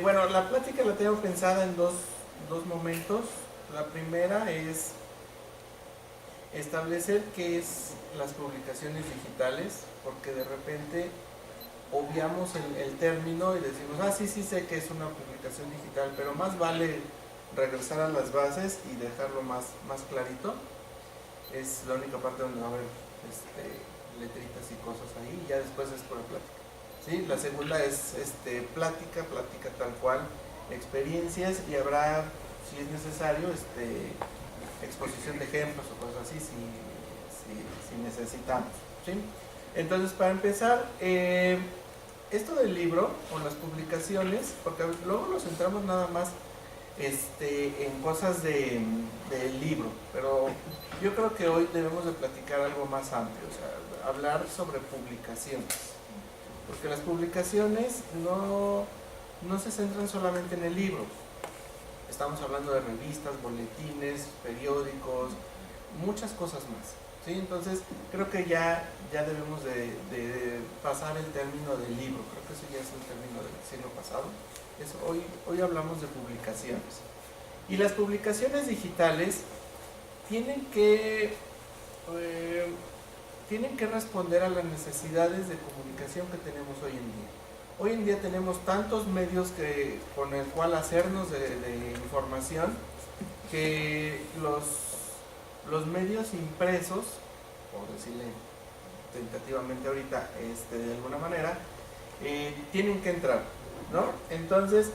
Bueno, la plática la tengo pensada en dos momentos. La primera es establecer qué es las publicaciones digitales, porque de repente obviamos el término y decimos, sí, sí sé que es una publicación digital, pero más vale regresar a las bases y dejarlo más clarito. Es la única parte donde va a haber letritas y cosas ahí, y ya después es pura plática. ¿Sí? La segunda es plática tal cual, experiencias, y habrá, si es necesario, exposición de ejemplos o cosas así, si necesitamos. ¿Sí? Entonces, para empezar, esto del libro o las publicaciones, porque luego nos centramos nada más en cosas del libro, pero yo creo que hoy debemos de platicar algo más amplio, o sea, hablar sobre publicaciones, porque las publicaciones no se centran solamente en el libro. Estamos hablando de revistas, boletines, periódicos, muchas cosas más, ¿sí? Entonces creo que ya debemos de pasar el término del libro. Creo que eso ya es un término del siglo pasado. Hoy hablamos de publicaciones. Y las publicaciones digitales tienen que responder a las necesidades de comunicación que tenemos hoy en día. Hoy en día tenemos tantos medios con el cual hacernos de información, que los medios impresos, por decirle tentativamente ahorita de alguna manera, tienen que entrar, ¿no? Entonces,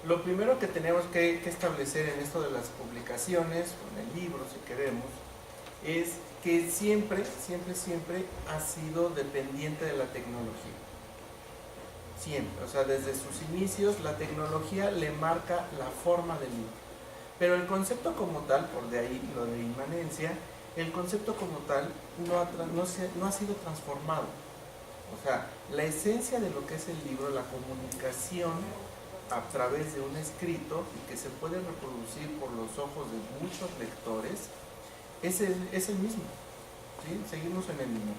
lo primero que tenemos que establecer en esto de las publicaciones, o en el libro si queremos, es que siempre ha sido dependiente de la tecnología. Siempre, o sea, desde sus inicios la tecnología le marca la forma del libro. Pero el concepto como tal, por de ahí lo de inmanencia, el concepto como tal no ha sido transformado. O sea, la esencia de lo que es el libro, la comunicación a través de un escrito y que se puede reproducir por los ojos de muchos lectores, es el mismo. ¿Sí? Seguimos en el mismo.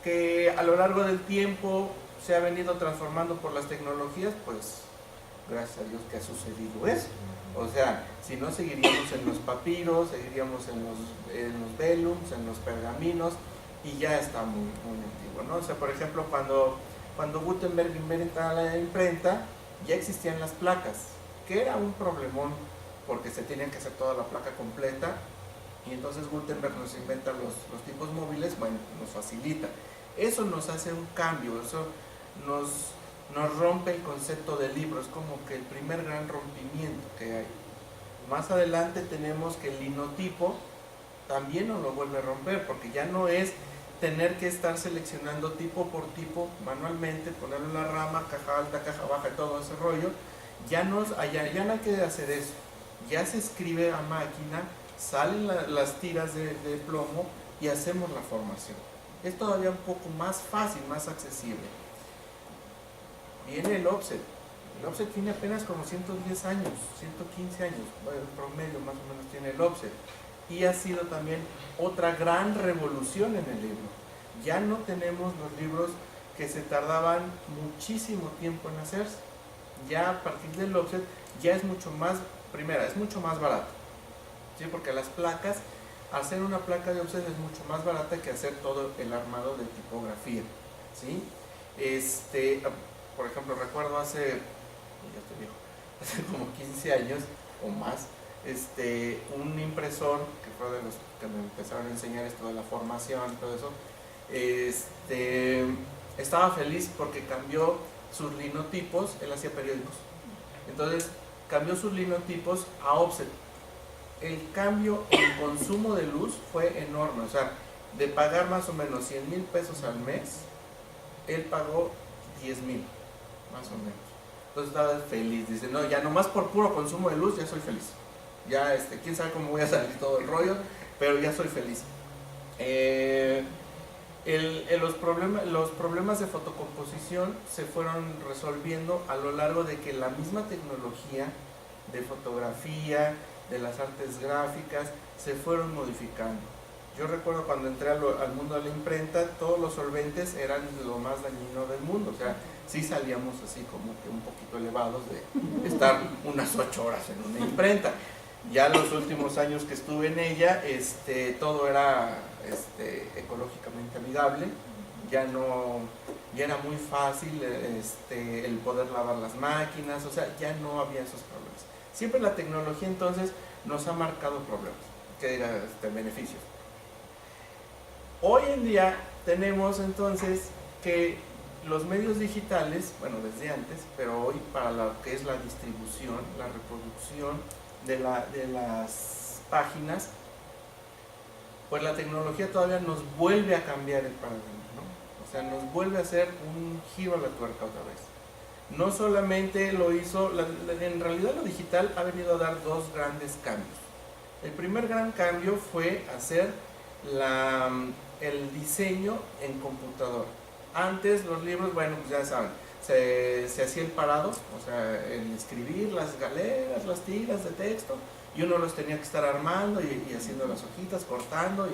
Que a lo largo del tiempo se ha venido transformando por las tecnologías, pues gracias a Dios que ha sucedido eso. O sea, si no, seguiríamos en los papiros, seguiríamos en los velums, en los pergaminos, y ya está muy antiguo, ¿no? O sea, por ejemplo, cuando Gutenberg inventa la imprenta, ya existían las placas, que era un problemón, porque se tenía que hacer toda la placa completa, y entonces Gutenberg nos inventa los tipos móviles, bueno, nos facilita. Eso nos hace un cambio, eso nos rompe el concepto del libro, es como que el primer gran rompimiento que hay. Más adelante tenemos que el linotipo también nos lo vuelve a romper, porque ya no es tener que estar seleccionando tipo por tipo manualmente, ponerlo en la rama, caja alta, caja baja y todo ese rollo. Ya no hay que hacer eso, ya se escribe a máquina, salen las tiras de plomo y hacemos la formación. Es todavía un poco más fácil, más accesible. Viene el offset. El offset tiene apenas como 110 años, 115 años, bueno, en promedio más o menos tiene el offset. Y ha sido también otra gran revolución en el libro. Ya no tenemos los libros que se tardaban muchísimo tiempo en hacerse. Ya a partir del offset ya es mucho más, es mucho más barato. ¿Sí? Porque las placas, hacer una placa de offset es mucho más barata que hacer todo el armado de tipografía. ¿Sí? Por ejemplo, recuerdo hace como 15 años o más, un impresor que fue de los que me empezaron a enseñar esto de la formación y todo eso, estaba feliz porque cambió sus linotipos. Él hacía periódicos, entonces cambió sus linotipos a offset. El cambio en consumo de luz fue enorme, o sea, de pagar más o menos 100,000 pesos al mes, él pagó 10,000, más o menos. Entonces estaba feliz, dice, no, ya nomás por puro consumo de luz ya soy feliz. Ya, quién sabe cómo voy a salir todo el rollo, pero ya soy feliz. Los problemas de fotocomposición se fueron resolviendo a lo largo de que la misma tecnología de fotografía, de las artes gráficas, se fueron modificando. Yo recuerdo cuando entré al mundo de la imprenta, todos los solventes eran lo más dañino del mundo. O sea, sí salíamos así como que un poquito elevados de estar unas 8 horas en una imprenta. Ya los últimos años que estuve en ella, todo era ecológicamente amigable, ya era muy fácil el poder lavar las máquinas, o sea, ya no había esos problemas. Siempre la tecnología entonces nos ha marcado problemas, que era beneficios. Hoy en día tenemos entonces que los medios digitales, bueno, desde antes, pero hoy para lo que es la distribución, la reproducción de las páginas, pues la tecnología todavía nos vuelve a cambiar el paradigma, ¿no? O sea, nos vuelve a hacer un giro a la tuerca otra vez. No solamente lo hizo, en realidad lo digital ha venido a dar dos grandes cambios. El primer gran cambio fue hacer el diseño en computadora. Antes los libros, bueno, pues ya saben, se hacía el parado, o sea, el escribir las galeras, las tiras de texto, y uno los tenía que estar armando y haciendo las hojitas, cortando,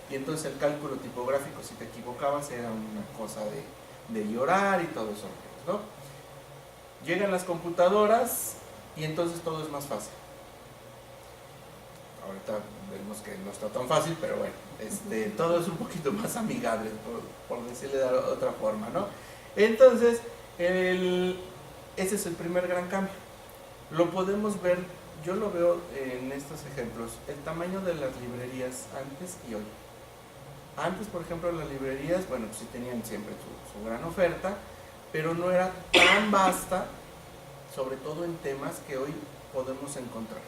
y entonces el cálculo tipográfico, si te equivocabas, era una cosa de llorar y todo eso, ¿no? Llegan las computadoras y entonces todo es más fácil. Ahorita vemos que no está tan fácil, pero bueno, todo es un poquito más amigable, por decirle de otra forma, ¿no? Entonces, ese es el primer gran cambio. Lo podemos ver, yo lo veo en estos ejemplos, el tamaño de las librerías antes y hoy. Antes, por ejemplo, las librerías, bueno, pues sí tenían siempre su gran oferta, pero no era tan vasta, sobre todo en temas que hoy podemos encontrar.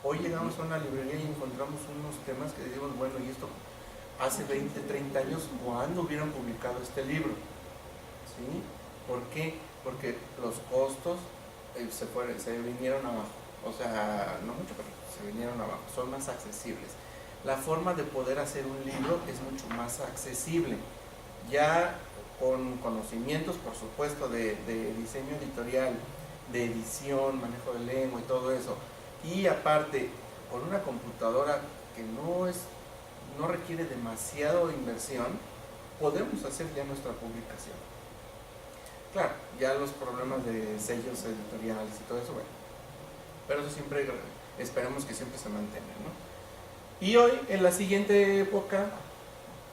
Hoy llegamos a una librería y encontramos unos temas que decimos, bueno, y esto hace 20, 30 años, ¿cuándo hubieran publicado este libro? ¿Sí? ¿Por qué? Porque los costos se vinieron abajo. O sea, no mucho, pero se vinieron abajo. Son más accesibles. La forma de poder hacer un libro es mucho más accesible. Ya con conocimientos, por supuesto, de diseño editorial, de edición, manejo de lengua y todo eso, y aparte con una computadora que no requiere demasiada inversión, podemos hacer ya nuestra publicación. Claro, ya los problemas de sellos editoriales y todo eso, bueno, pero eso siempre, esperemos que siempre se mantenga, ¿no? Y hoy, en la siguiente época,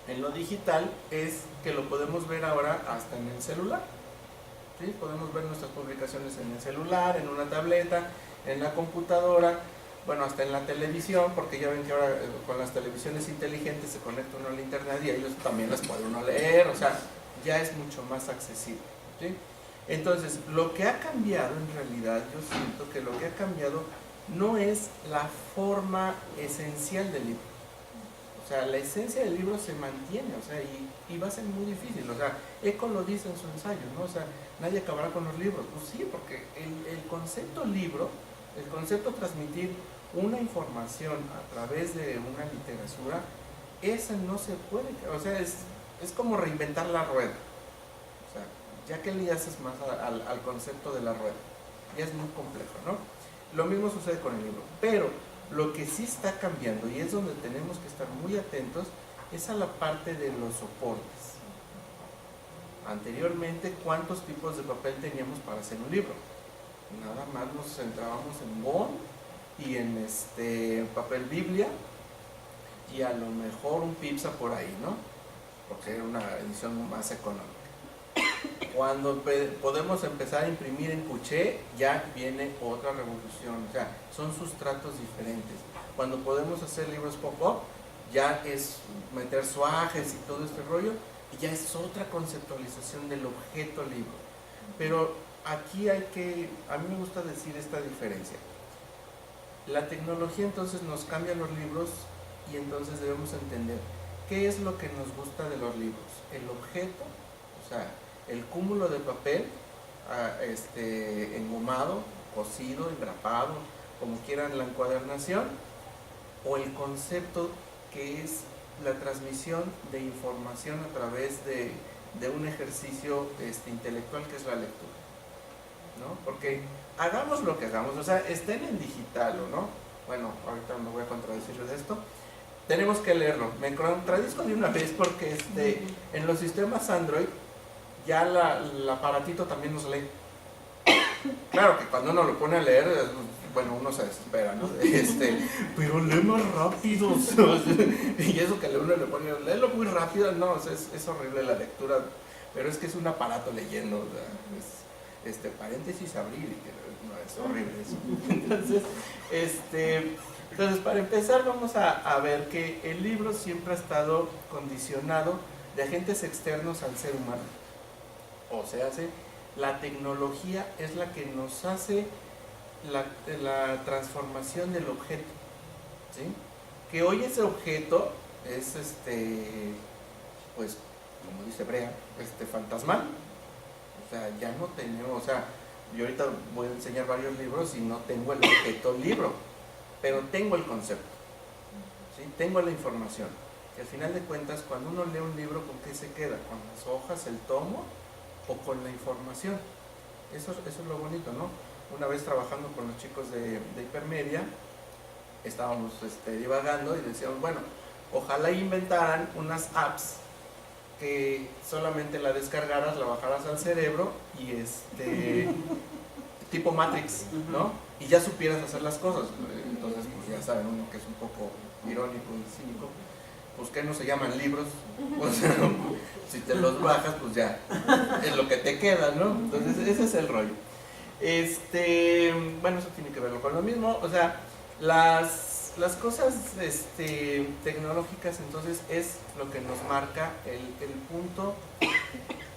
en lo digital, es que lo podemos ver ahora hasta en el celular. ¿Sí? Podemos ver nuestras publicaciones en el celular, en una tableta, en la computadora, bueno, hasta en la televisión, porque ya ven que ahora con las televisiones inteligentes se conecta uno al internet y ellos también las puede uno leer, o sea, ya es mucho más accesible, ¿sí? Entonces, lo que ha cambiado en realidad, yo siento que lo que ha cambiado no es la forma esencial del libro. O sea, la esencia del libro se mantiene, o sea, y va a ser muy difícil. O sea, Eco lo dice en su ensayo, ¿no? O sea, nadie acabará con los libros. Pues sí, porque el concepto libro, el concepto transmitir una información a través de una literatura, ese no se puede, o sea, es como reinventar la rueda. O sea, ya que le haces más al concepto de la rueda, ya es muy complejo, ¿no? Lo mismo sucede con el libro, pero lo que sí está cambiando, y es donde tenemos que estar muy atentos, es a la parte de los soportes. Anteriormente, ¿cuántos tipos de papel teníamos para hacer un libro? Nada más nos centrábamos en bond y en papel biblia y a lo mejor un pizza por ahí, ¿no? Porque era una edición más económica. Cuando podemos empezar a imprimir en cuché, ya viene otra revolución, o sea, son sustratos diferentes. Cuando podemos hacer libros pop-up, ya es meter suajes y todo este rollo, y ya es otra conceptualización del objeto libro. Pero aquí a mí me gusta decir esta diferencia. La tecnología entonces nos cambia los libros y entonces debemos entender qué es lo que nos gusta de los libros. El objeto, o sea, el cúmulo de papel engomado, cosido, engrapado, como quieran la encuadernación, o el concepto que es la transmisión de información a través de un ejercicio intelectual que es la lectura, ¿no? Porque hagamos lo que hagamos, o sea, estén en digital o no, bueno, ahorita me voy a contradecir de esto, tenemos que leerlo. Me contradizco de una vez porque en los sistemas Android ya el aparatito también nos lee. Claro que cuando uno lo pone a leer, bueno, uno se desespera, ¿no? Pero lee más rápido. Y eso que uno le pone, léelo muy rápido, no, o sea, es horrible la lectura, pero es que es un aparato leyendo, o sea, es, paréntesis abrir, y que no, es horrible eso. Entonces, para empezar vamos a ver que el libro siempre ha estado condicionado de agentes externos al ser humano. O sea, la tecnología es la que nos hace la transformación del objeto, ¿sí? Que hoy ese objeto es, pues, como dice Brea, fantasmal. O sea, ya no tenemos, o sea, yo ahorita voy a enseñar varios libros y no tengo el objeto libro, pero tengo el concepto, ¿sí? Tengo la información. Y al final de cuentas, cuando uno lee un libro, ¿con qué se queda? ¿Con las hojas, el tomo o con la información? Eso es lo bonito, ¿no? Una vez trabajando con los chicos de Hipermedia, estábamos divagando y decíamos, bueno, ojalá inventaran unas apps que solamente la descargaras, la bajaras al cerebro y tipo Matrix, ¿no? Y ya supieras hacer las cosas. Entonces, pues ya saben uno que es un poco irónico y cínico, pues que no se llaman libros, pues, si te los bajas, pues ya es lo que te queda, ¿no? Entonces ese es el rollo. Bueno, eso tiene que ver con lo mismo, o sea, las cosas tecnológicas entonces es lo que nos marca el punto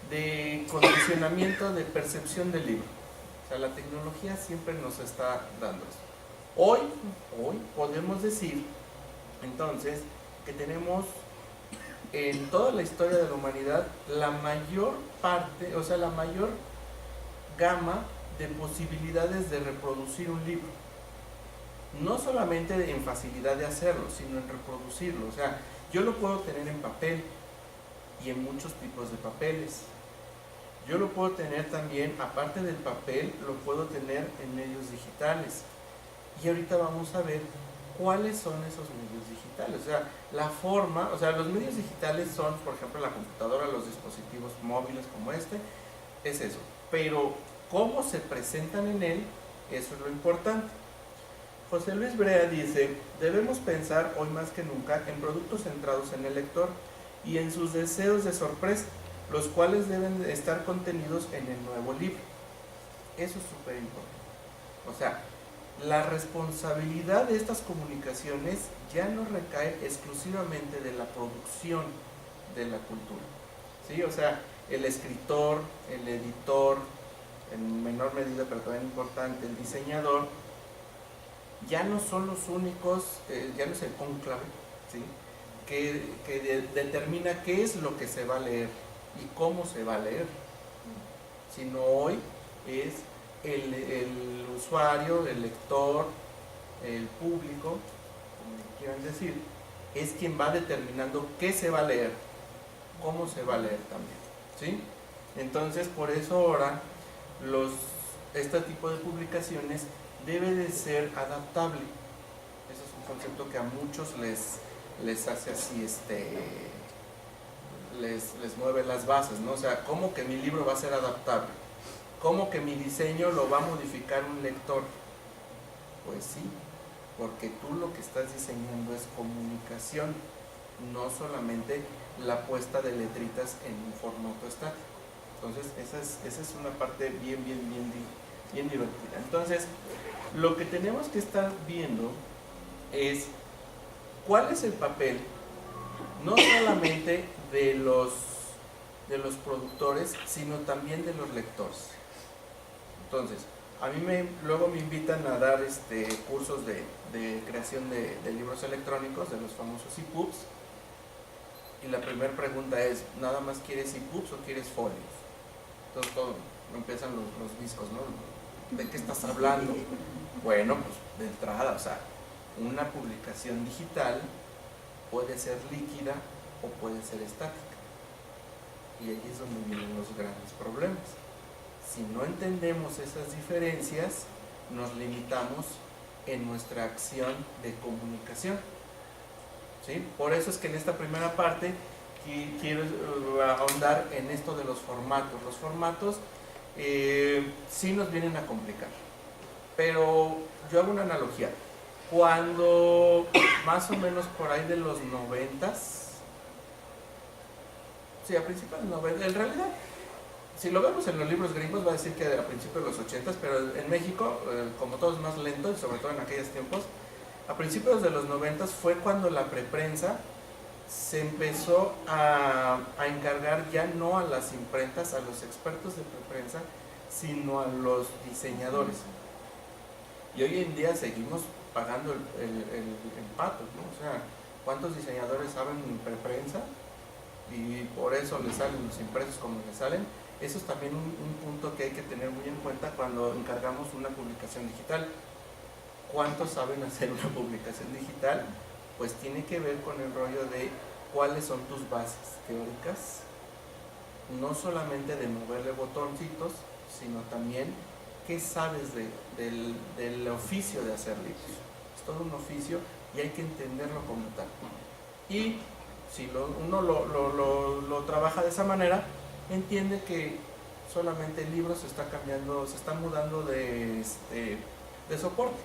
de condicionamiento de percepción del libro. O sea, la tecnología siempre nos está dando eso. Hoy podemos decir entonces que tenemos en toda la historia de la humanidad la mayor parte, o sea, la mayor gama de posibilidades de reproducir un libro. No solamente en facilidad de hacerlo, sino en reproducirlo. O sea, yo lo puedo tener en papel y en muchos tipos de papeles. Yo lo puedo tener también, aparte del papel, lo puedo tener en medios digitales. Y ahorita vamos a ver cuáles son esos medios digitales. O sea, la forma, o sea, los medios digitales son, por ejemplo, la computadora, los dispositivos móviles como es eso. Pero cómo se presentan en él, eso es lo importante. José Luis Brea dice, debemos pensar hoy más que nunca en productos centrados en el lector y en sus deseos de sorpresa, los cuales deben estar contenidos en el nuevo libro. Eso es súper importante. O sea, la responsabilidad de estas comunicaciones ya no recae exclusivamente de la producción de la cultura, ¿sí? O sea, el escritor, el editor, en menor medida pero también importante, el diseñador, ya no son los únicos, ya no es el cónclave, ¿sí? que determina qué es lo que se va a leer y cómo se va a leer, sino hoy es el usuario, el lector, el público, como quieran decir, es quien va determinando qué se va a leer, cómo se va a leer también, ¿sí? Entonces, por eso ahora este tipo de publicaciones debe de ser adaptable. Ese es un concepto que a muchos les hace así, les mueve las bases, ¿no? O sea, ¿cómo que mi libro va a ser adaptable? ¿Cómo que mi diseño lo va a modificar un lector? Pues sí, porque tú lo que estás diseñando es comunicación, no solamente la puesta de letritas en un formato estático. Entonces, esa es una parte bien divertida. Entonces, lo que tenemos que estar viendo es cuál es el papel, no solamente de los productores, sino también de los lectores. Entonces, a mí luego me invitan a dar cursos de creación de libros electrónicos, de los famosos EPUBs, y la primera pregunta es, ¿nada más quieres EPUBs o quieres folios? Entonces empiezan los discos, ¿no? ¿De qué estás hablando? Bueno, pues de entrada, o sea, una publicación digital puede ser líquida o puede ser estática. Y ahí es donde vienen los grandes problemas. Si no entendemos esas diferencias, nos limitamos en nuestra acción de comunicación, ¿sí? Por eso es que en esta primera parte quiero ahondar en esto de los formatos. Los formatos sí nos vienen a complicar, pero yo hago una analogía. Cuando más o menos por ahí de los 90s, sí, a principios de los 90, en realidad, si lo vemos en los libros gringos va a decir que a principios de los 80s, pero en México, como todo es más lento, y sobre todo en aquellos tiempos, a principios de los 90s fue cuando la preprensa se empezó a encargar ya no a las imprentas, a los expertos de preprensa, sino a los diseñadores. Y hoy en día seguimos pagando el pato, ¿no? O sea, ¿cuántos diseñadores saben preprensa? Y por eso les salen los impresos como les salen. Eso es también un punto que hay que tener muy en cuenta cuando encargamos una publicación digital. ¿Cuántos saben hacer una publicación digital? Pues tiene que ver con el rollo de cuáles son tus bases teóricas, no solamente de moverle botoncitos, sino también qué sabes del oficio de hacer libros. Es todo un oficio y hay que entenderlo como tal. Y si uno lo trabaja de esa manera, entiende que solamente el libro se está cambiando, se está mudando de soporte.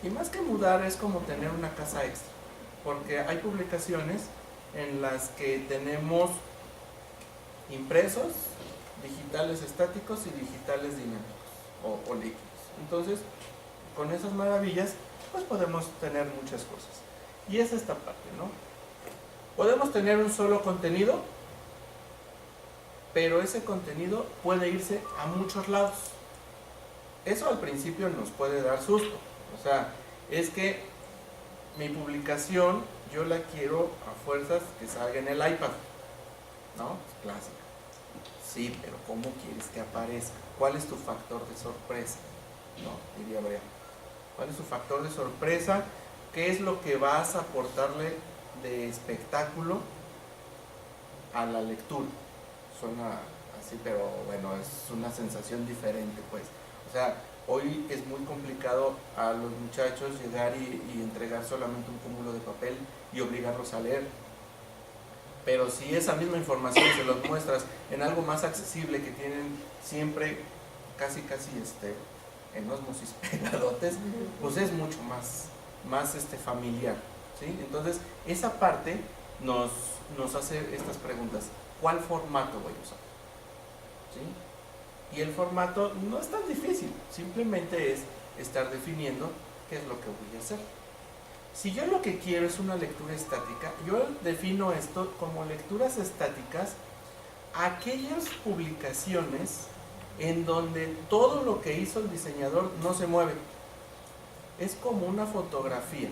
Y más que mudar es como tener una casa extra, porque hay publicaciones en las que tenemos impresos, digitales estáticos y digitales dinámicos o líquidos. Entonces, con esas maravillas, pues podemos tener muchas cosas. Y es esta parte, ¿no? Podemos tener un solo contenido, pero ese contenido puede irse a muchos lados. Eso al principio nos puede dar susto. O sea, es que mi publicación yo la quiero a fuerzas que salga en el iPad, ¿no? Es clásica. Sí, pero ¿cómo quieres que aparezca? ¿Cuál es tu factor de sorpresa? ¿No? Diría Brea. ¿Cuál es tu factor de sorpresa? ¿Qué es lo que vas a aportarle de espectáculo a la lectura? Suena así, pero bueno, es una sensación diferente, pues. O sea, hoy es muy complicado a los muchachos llegar y entregar solamente un cúmulo de papel y obligarlos a leer. Pero si esa misma información se los muestras en algo más accesible que tienen siempre casi en ósmosis pegadotes, pues es mucho más familiar, ¿sí? Entonces, esa parte nos hace estas preguntas. ¿Cuál formato voy a usar? ¿Sí? Y el formato no es tan difícil, simplemente es estar definiendo qué es lo que voy a hacer. Si yo lo que quiero es una lectura estática, yo defino esto como lecturas estáticas, aquellas publicaciones en donde todo lo que hizo el diseñador no se mueve. Es como una fotografía.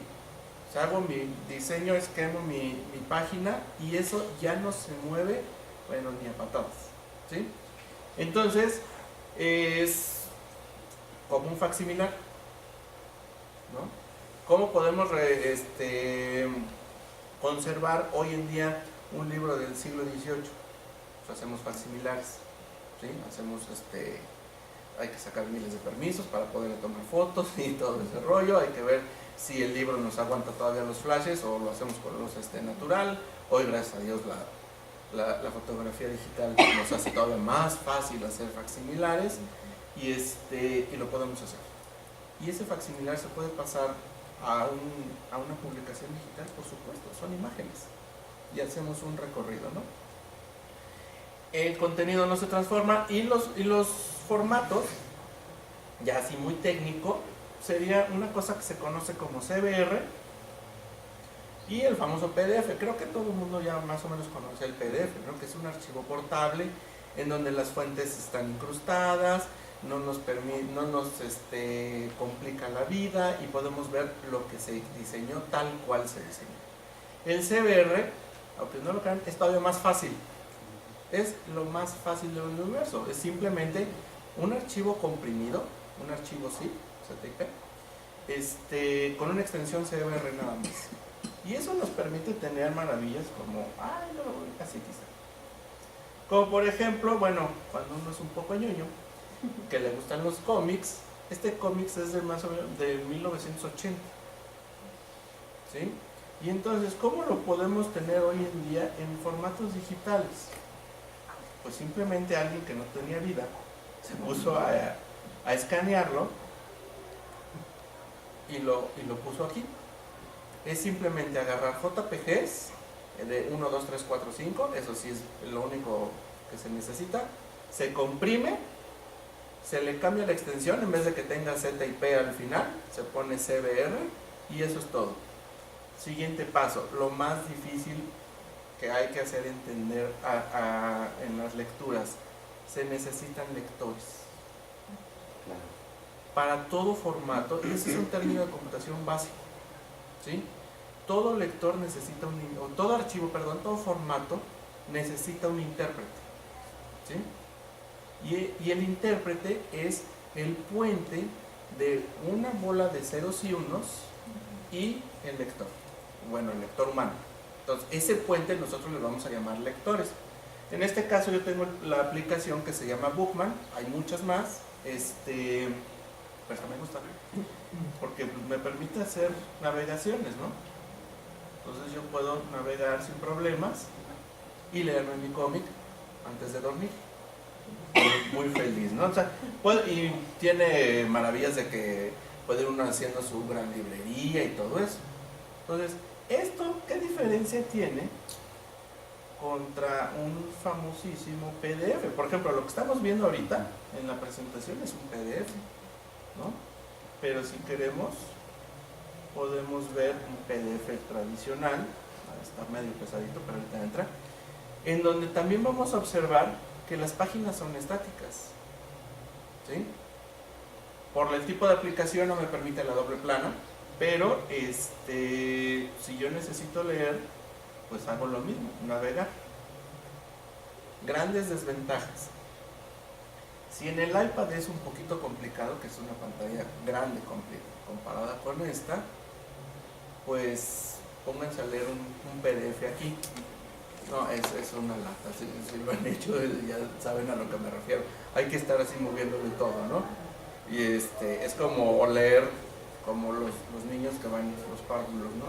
O sea, hago mi diseño, esquemo mi página y eso ya no se mueve, bueno, ni a patadas, ¿sí? Entonces, es como un facsimilar, ¿no? ¿Cómo podemos conservar hoy en día un libro del siglo XVIII? Pues hacemos facsimilares, ¿sí? Hay que sacar miles de permisos para poderle tomar fotos y todo ese rollo. Hay que ver si el libro nos aguanta todavía los flashes o lo hacemos con luz natural. Hoy, gracias a Dios, la fotografía digital nos hace todavía más fácil hacer facsimilares y lo podemos hacer. Y ese facsimilar se puede pasar a una publicación digital, por supuesto, son imágenes y hacemos un recorrido, ¿no? El contenido no se transforma y los formatos, ya así muy técnico, sería una cosa que se conoce como CBR y el famoso PDF. Creo que todo el mundo ya más o menos conoce el PDF, ¿no? Que es un archivo portable en donde las fuentes están incrustadas, no nos complica la vida y podemos ver lo que se diseñó tal cual se diseñó. El CBR, aunque no lo crean, es todavía más fácil. Es lo más fácil del universo. Es simplemente un archivo comprimido, un archivo zip, ZIP, con una extensión CBR nada más. Y eso nos permite tener maravillas como, casi quizá. Como por ejemplo, bueno, cuando uno es un poco ñoño, que le gustan los cómics, este cómics es de más o menos de 1980, ¿sí? Y entonces, ¿cómo lo podemos tener hoy en día en formatos digitales? Pues simplemente alguien que no tenía vida se puso a escanearlo y lo puso aquí. Es simplemente agarrar JPGs de 1, 2, 3, 4, 5, eso sí es lo único que se necesita, se comprime, se le cambia la extensión, en vez de que tenga ZIP al final, se pone CBR y eso es todo. Siguiente paso, lo más difícil que hay que hacer entender en las lecturas, se necesitan lectores. Para todo formato, y ese es un término de computación básico, ¿sí? Todo lector necesita todo archivo, perdón, todo formato necesita un intérprete, ¿sí? Y el intérprete es el puente de una bola de ceros y unos y el lector, bueno, el lector humano. Entonces, ese puente nosotros le vamos a llamar lectores. En este caso yo tengo la aplicación que se llama Bookman, hay muchas más, pues me gusta, porque me permite hacer navegaciones, ¿no? Entonces yo puedo navegar sin problemas y leerme mi cómic antes de dormir. Muy feliz, ¿no? O sea, y tiene maravillas de que puede uno haciendo su gran librería y todo eso. Entonces, ¿esto qué diferencia tiene contra un famosísimo PDF? Por ejemplo, lo que estamos viendo ahorita en la presentación es un PDF, ¿no? Pero si queremos, podemos ver un PDF tradicional, está medio pesadito, pero ahorita entra, en donde también vamos a observar que las páginas son estáticas, ¿sí? Por el tipo de aplicación no me permite la doble plana, pero si yo necesito leer, pues hago lo mismo, navegar. Grandes desventajas. Si en el iPad es un poquito complicado, que es una pantalla grande comparada con esta, pues pónganse a leer un PDF aquí. No, es una lata, si lo han hecho ya saben a lo que me refiero. Hay que estar así moviéndole todo, ¿no? Y es como leer como los niños que van los párvulos, ¿no?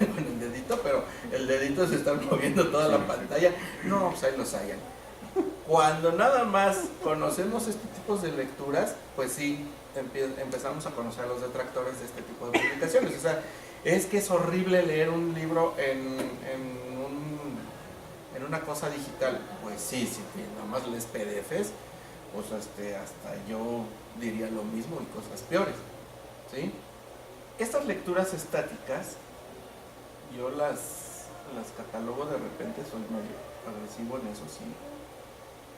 Con el dedito, pero el dedito se está moviendo toda la pantalla. No, pues ahí los hayan. Cuando nada más conocemos este tipo de lecturas, pues sí, empezamos a conocer a los detractores de este tipo de publicaciones. O sea, es que es horrible leer un libro en una cosa digital. Pues sí, nada más lees PDFs, pues hasta yo diría lo mismo y cosas peores, ¿sí? Estas lecturas estáticas, yo las catalogo de repente, soy medio agresivo en eso, sí.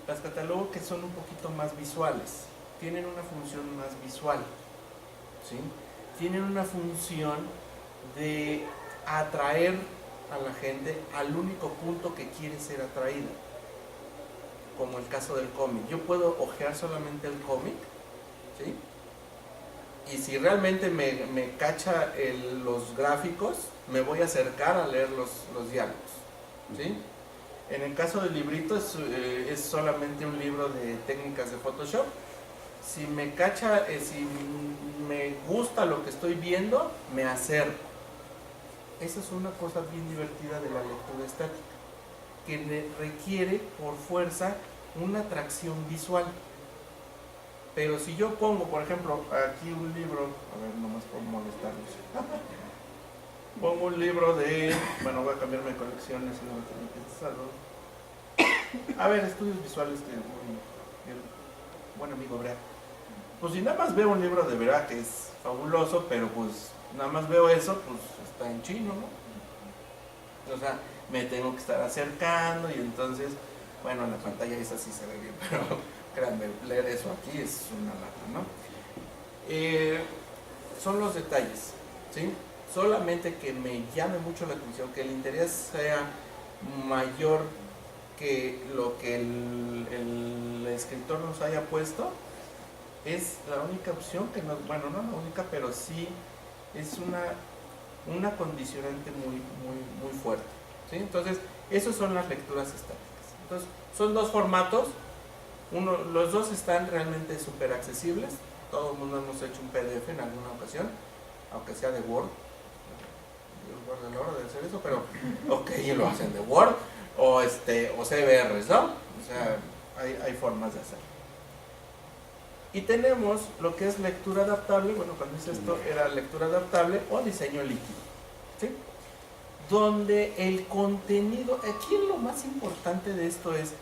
Las catalogo que son un poquito más visuales, tienen una función más visual, ¿sí? Tienen una función de atraer a la gente al único punto que quiere ser atraída, como el caso del cómic. Yo puedo hojear solamente el cómic, ¿sí? Y si realmente me cacha los gráficos, me voy a acercar a leer los diálogos, ¿sí? En el caso del librito es solamente un libro de técnicas de Photoshop. Si me cacha, si me gusta lo que estoy viendo, me acerco. Esa es una cosa bien divertida de la lectura estática, que requiere por fuerza una atracción visual. Pero si yo pongo, por ejemplo, aquí un libro, a ver, nomás por molestarlos, pongo un libro bueno, voy a cambiarme de colecciones, a ver, estudios visuales de el buen amigo Brea. Pues si nada más veo un libro de Brea que es fabuloso, pero pues nada más veo eso, pues está en chino, ¿no? O sea, me tengo que estar acercando y entonces, bueno, en la pantalla esa sí se ve bien, pero créanme, leer eso aquí es una lata, ¿no? Son los detalles, ¿sí? Solamente que me llame mucho la atención, que el interés sea mayor que lo que el escritor nos haya puesto, es la única opción que nos, bueno, no la única, pero sí es una condicionante muy fuerte, ¿sí? Entonces, esas son las lecturas estáticas. Entonces, son dos formatos, los dos están realmente súper accesibles, todo el mundo hemos hecho un PDF en alguna ocasión, aunque sea de Word, Dios guarde la hora de hacer eso, pero ok, lo hacen de Word o CBRs, ¿no? O sea, hay formas de hacerlo. Y tenemos lo que es lectura adaptable, bueno, cuando hice esto era lectura adaptable o diseño líquido, ¿sí? Donde el contenido, aquí lo más importante de esto es,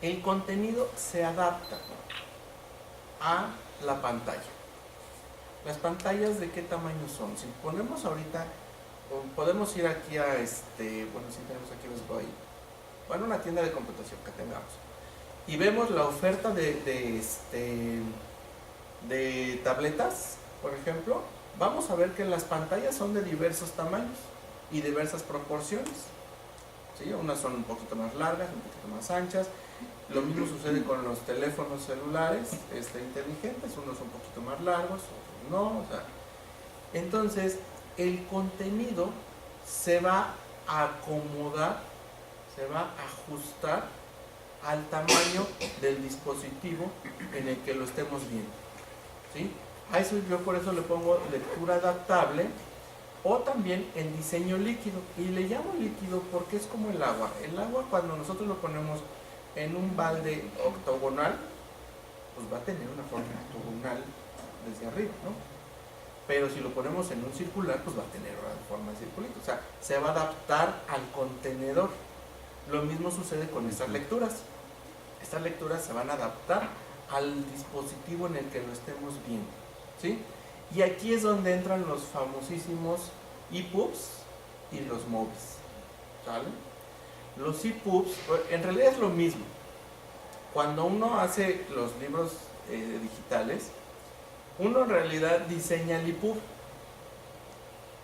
el contenido se adapta a la pantalla. Las pantallas, ¿de qué tamaño son? Si ponemos ahorita, podemos ir aquí a bueno, si tenemos aquí Best Buy, bueno, una tienda de computación que tengamos, y vemos la oferta de tabletas, por ejemplo, vamos a ver que las pantallas son de diversos tamaños y diversas proporciones, ¿sí? Unas son un poquito más largas, un poquito más anchas. Lo mismo sucede con los teléfonos celulares inteligentes, unos un poquito más largos, otros no. O sea, entonces, el contenido se va a acomodar, se va a ajustar al tamaño del dispositivo en el que lo estemos viendo, ¿sí? A eso yo por eso le pongo lectura adaptable o también el diseño líquido. Y le llamo líquido porque es como el agua. El agua, cuando nosotros lo ponemos en un balde octogonal, pues va a tener una forma octogonal desde arriba, ¿no? Pero si lo ponemos en un circular, pues va a tener una forma de circulito. O sea, se va a adaptar al contenedor. Lo mismo sucede con estas lecturas. Estas lecturas se van a adaptar al dispositivo en el que lo estemos viendo, ¿sí? Y aquí es donde entran los famosísimos EPUBs y los MOBIs, ¿sale? Los EPUBs, en realidad es lo mismo. Cuando uno hace los libros digitales, uno en realidad diseña el EPUB.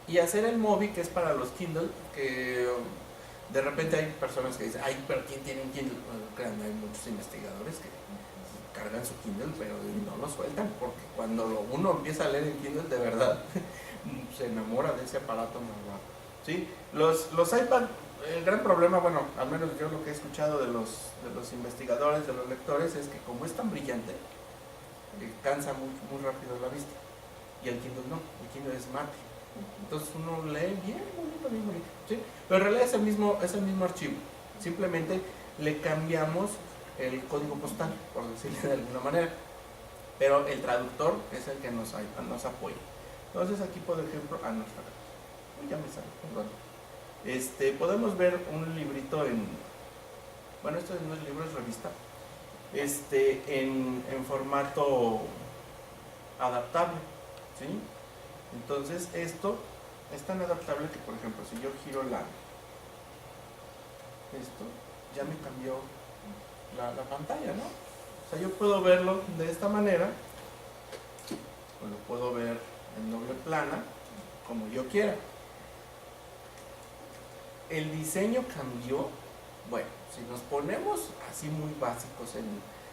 Y hacer el MOBI, que es para los Kindle, que de repente hay personas que dicen, ay, pero ¿quién tiene un Kindle? Bueno, créanme, hay muchos investigadores que cargan su Kindle, pero no lo sueltan, porque cuando uno empieza a leer en Kindle, de verdad, se enamora de ese aparato malvado, ¿sí? Los iPad, el gran problema, bueno, al menos yo lo que he escuchado de los investigadores, de los lectores, es que como es tan brillante, cansa muy rápido la vista. Y el Kindle no, el Kindle es mate. Entonces uno lee bien bonito, ¿sí? Pero en realidad es el mismo archivo. Simplemente le cambiamos el código postal, por decirlo de alguna manera. Pero el traductor es el que nos apoya. Entonces aquí, por ejemplo, no está acá. Ya me sale, perdón. Podemos ver un librito bueno, esto no es libro, es revista. En formato adaptable, ¿sí? Entonces esto es tan adaptable que, por ejemplo, si yo giro esto ya me cambió la pantalla, ¿no? O sea, yo puedo verlo de esta manera, o lo puedo ver en doble plana, como yo quiera. El diseño cambió. Bueno, si nos ponemos así muy básicos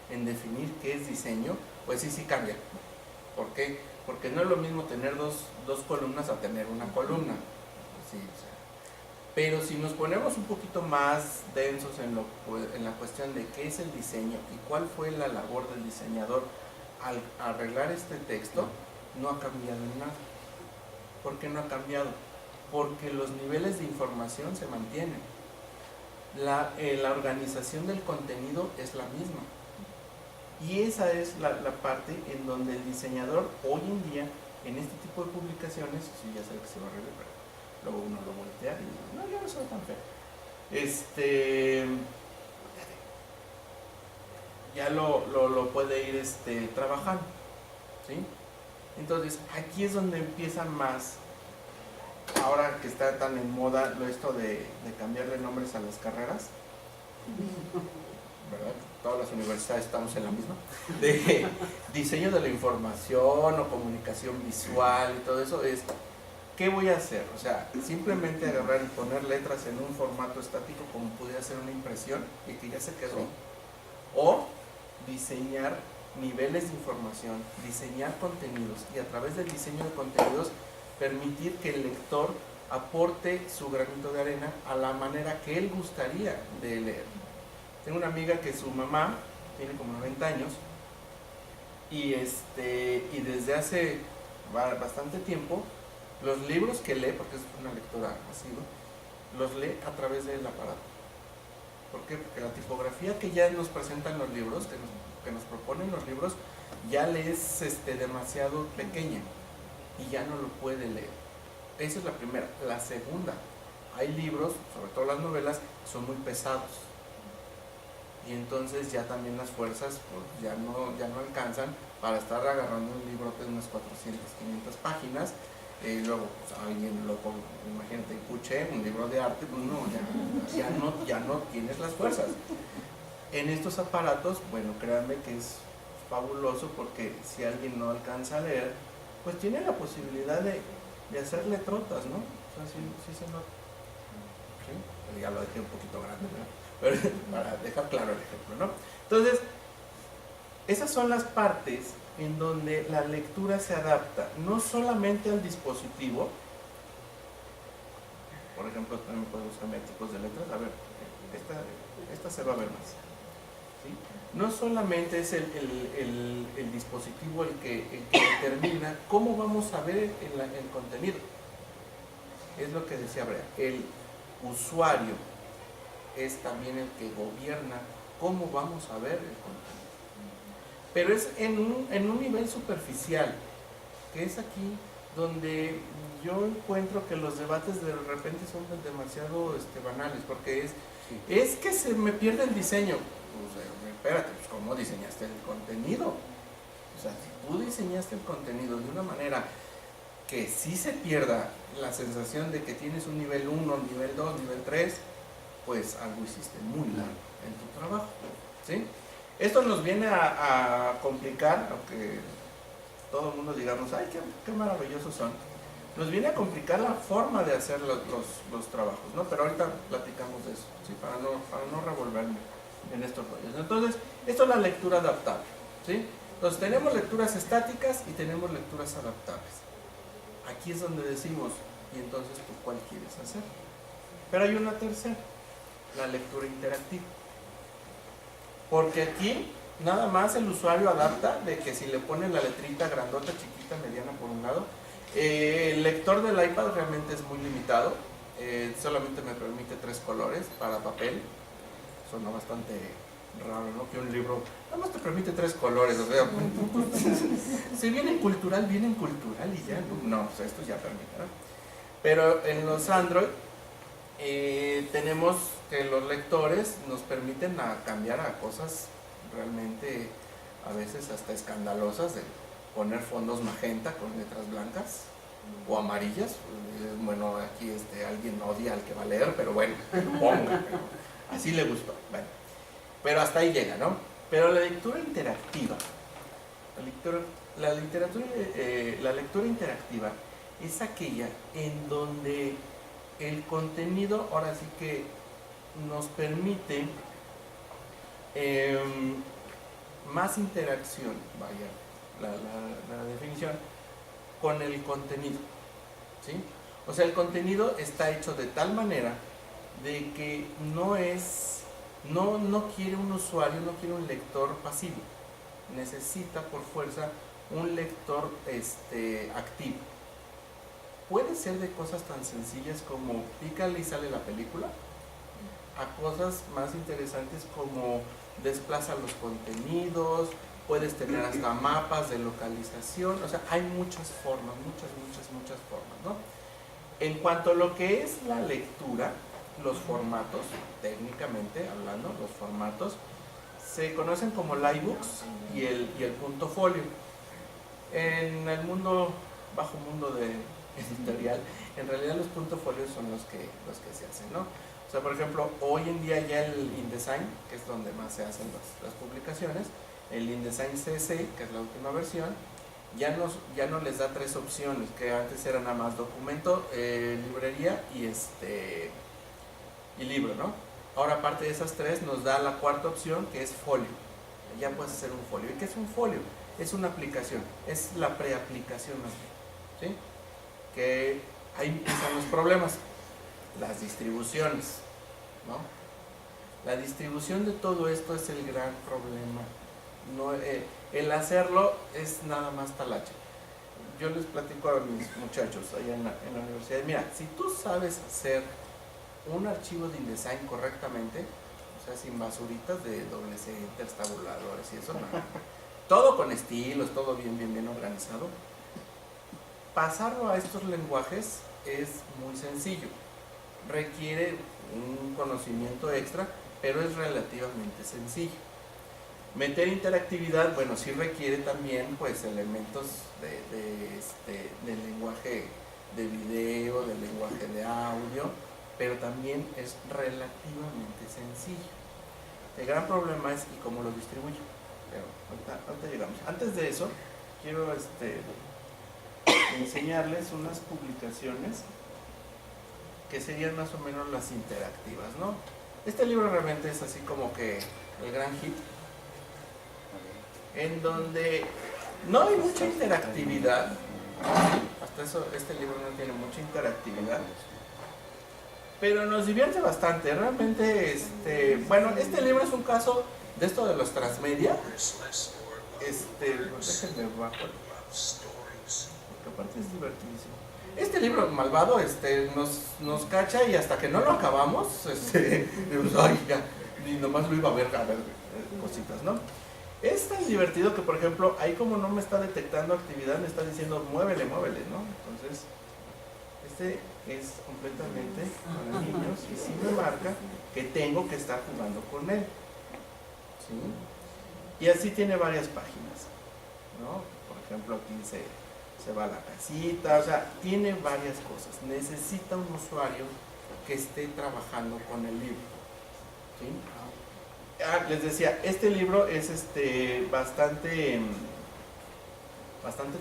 en definir qué es diseño, pues sí cambia. ¿Por qué? Porque no es lo mismo tener dos columnas a tener una columna. Sí, o sea. Pero si nos ponemos un poquito más densos en la cuestión de qué es el diseño y cuál fue la labor del diseñador al arreglar este texto, no ha cambiado en nada. ¿Por qué no ha cambiado? Porque los niveles de información se mantienen. La organización del contenido es la misma. Y esa es la parte en donde el diseñador hoy en día, en este tipo de publicaciones, sí, ya sé que se va a arreglar, pero luego uno lo voltea y dice, no, ya no soy tan feo. Ya lo puede ir trabajando, ¿sí? Entonces, aquí es donde empiezan más, ahora que está tan en moda esto de cambiarle nombres a las carreras, ¿verdad? Todas las universidades estamos en la misma, de diseño de la información o comunicación visual y todo eso, es ¿qué voy a hacer? O sea, simplemente agarrar y poner letras en un formato estático como pudiera ser una impresión y que ya se quedó, o diseñar niveles de información, diseñar contenidos y a través del diseño de contenidos permitir que el lector aporte su granito de arena a la manera que él gustaría de leer. Tengo una amiga que su mamá tiene como 90 años y desde hace bastante tiempo Los libros que lee, porque es una lectura masiva, los lee a través del aparato. ¿Por qué? Porque la tipografía que ya nos presentan los libros, que nos proponen los libros, ya le es demasiado pequeña y ya no lo puede leer. Esa es la primera. La segunda, hay libros, sobre todo las novelas, son muy pesados. Y entonces ya también las fuerzas pues, ya no alcanzan para estar agarrando un libro de unas 400, 500 páginas. Luego pues, alguien loco, imagínate, escuché un libro de arte, pues no, ya no tienes las fuerzas. En estos aparatos, bueno, créanme que es fabuloso porque si alguien no alcanza a leer, pues tiene la posibilidad de hacer letrotas, ¿no? O sea, sí se nota. ¿Sí? Ya lo dejé un poquito grande, ¿no? Pero para dejar claro el ejemplo, ¿no? Entonces, esas son las partes en donde la lectura se adapta no solamente al dispositivo. Por ejemplo, también podemos cambiar tipos de letras. A ver, esta se va a ver más. ¿Sí? No solamente es el dispositivo el que determina cómo vamos a ver el contenido. Es lo que decía Brea. El usuario es también el que gobierna cómo vamos a ver el contenido. Pero es en un nivel superficial, que es aquí donde yo encuentro que los debates de repente son demasiado banales, porque es que se me pierde el diseño. Pues, espérate, pues, ¿cómo diseñaste el contenido? O sea, si tú diseñaste el contenido de una manera que sí se pierda la sensación de que tienes un nivel 1, nivel 2, nivel 3, pues algo hiciste muy mal en tu trabajo, ¿sí? Esto nos viene a complicar, aunque todo el mundo digamos, ay, qué maravillosos son, nos viene a complicar la forma de hacer los trabajos, ¿no? Pero ahorita platicamos de eso, ¿sí? Para no revolverme en estos rollos. Entonces, esto es la lectura adaptable, ¿sí? Entonces, tenemos lecturas estáticas y tenemos lecturas adaptables. Aquí es donde decimos, y entonces, ¿tú cuál quieres hacer? Pero hay una tercera, la lectura interactiva. Porque aquí nada más el usuario adapta de que si le pone la letrita grandota, chiquita, mediana por un lado. El lector del iPad realmente es muy limitado. Solamente me permite 3 colores para papel. Suena bastante raro, ¿no? Que un libro nada más te permite 3 colores. O sea, si viene en cultural y ya. No, pues esto ya permite, ¿no? Pero en los Android tenemos que los lectores nos permiten cambiar a cosas realmente a veces hasta escandalosas, de poner fondos magenta con letras blancas o amarillas. Bueno, aquí alguien odia al que va a leer, pero bueno, ponga, pero así le gustó. Bueno, pero hasta ahí llega, ¿no? Pero la lectura interactiva, la lectura interactiva es aquella en donde el contenido ahora sí que nos permite más interacción, vaya la definición, con el contenido, ¿sí? O sea, el contenido está hecho de tal manera de que no quiere un usuario, no quiere un lector pasivo, necesita por fuerza un lector activo. Puede ser de cosas tan sencillas como pícale y sale la película, a cosas más interesantes como desplaza los contenidos, puedes tener hasta mapas de localización. O sea, hay muchas formas, muchas formas, ¿no? En cuanto a lo que es la lectura, los formatos, técnicamente hablando, los formatos se conocen como livebooks y el punto folio. En el bajo mundo de editorial, en realidad los puntos folios son los que se hacen, ¿no? O sea, por ejemplo, hoy en día ya el InDesign, que es donde más se hacen las publicaciones, el InDesign CC, que es la última versión, ya no les da 3 opciones, que antes eran nada más documento, librería y libro, ¿no? Ahora, aparte de esas 3, nos da la 4ª opción, que es folio. Ya puedes hacer un folio. ¿Y qué es un folio? Es una aplicación, es la preaplicación más bien, ¿sí? Que ahí empiezan los problemas, las distribuciones, ¿no? La distribución de todo esto es el gran problema. No, el hacerlo es nada más talacha. yo les platico a mis muchachos allá en la universidad, mira, si tú sabes hacer un archivo de InDesign correctamente, o sea, sin basuritas de doble centers, tabuladores y eso, no. Todo con estilos, todo bien organizado. Pasarlo a estos lenguajes es muy sencillo, requiere un conocimiento extra, pero es relativamente sencillo. Meter interactividad, bueno, sí requiere también pues elementos del lenguaje de video, del lenguaje de audio, pero también es relativamente sencillo. El gran problema es y cómo lo distribuyo, pero ahorita llegamos. Antes de eso, quiero enseñarles unas publicaciones que serían más o menos las interactivas, ¿no? Este libro realmente es así como que el gran hit, en donde no hay mucha interactividad, hasta eso este libro no tiene mucha interactividad, pero nos divierte bastante, realmente, bueno, este libro es un caso de esto de los transmedia, déjenme bajo, porque aparte es divertidísimo. Este libro malvado nos cacha y hasta que no lo acabamos, pues, ay, ya, y nomás lo iba a ver cositas, ¿no? Es tan divertido que, por ejemplo, ahí como no me está detectando actividad, me está diciendo muévele, ¿no? Entonces, este es completamente para niños y sí me marca que tengo que estar jugando con él, ¿sí? Y así tiene varias páginas, ¿no? Por ejemplo, aquí se va a la casita, o sea, tiene varias cosas. Necesita un usuario que esté trabajando con el libro, ¿sí? Les decía, este libro es bastante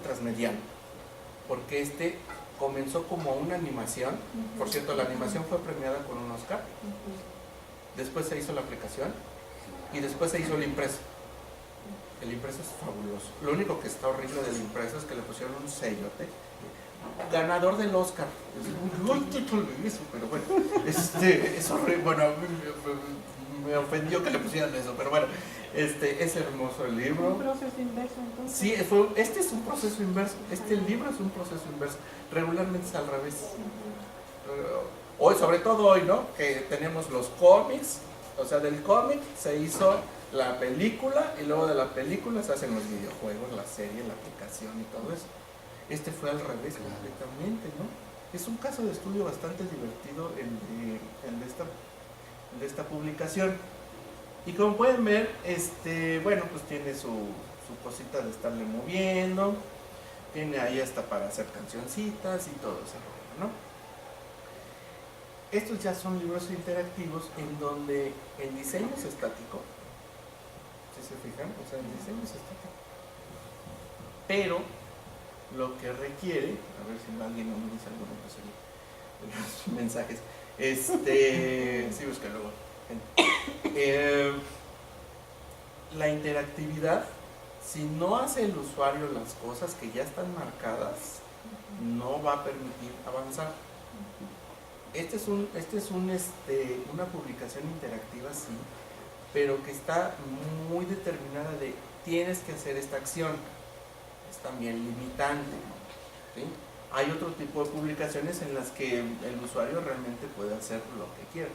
transmediano, porque comenzó como una animación. Por cierto, la animación fue premiada con un Oscar, después se hizo la aplicación y después se hizo el impreso. El impreso es fabuloso. Lo único que está horrible del impreso es que le pusieron un sellote. Ganador del Oscar. Pero bueno, es horrible. Bueno, me ofendió que le pusieran eso, pero bueno, es hermoso el libro. ¿Un proceso inverso entonces? Sí, este es un proceso inverso. Este libro es un proceso inverso. Regularmente es al revés. Hoy, sobre todo hoy, ¿no? Que tenemos los cómics, o sea, del cómic se hizo la película y luego de la película se hacen los videojuegos, la serie, la aplicación y todo eso. Este fue al revés completamente, ¿no? Es un caso de estudio bastante divertido el de esta publicación. Y como pueden ver, bueno, pues tiene su cosita de estarle moviendo, tiene ahí hasta para hacer cancioncitas y todo ese rollo, ¿no? Estos ya son libros interactivos en donde el diseño es estático, si se fijan, o sea, el diseño es estático, pero lo que requiere, a ver si alguien no me dice alguna grosería en los mensajes, sí, busca luego. La interactividad, si no hace el usuario las cosas que ya están marcadas, no va a permitir avanzar. Una publicación interactiva, sí, pero que está muy determinada de tienes que hacer esta acción. Es también limitante, ¿sí? Hay otro tipo de publicaciones en las que el usuario realmente puede hacer lo que quiera.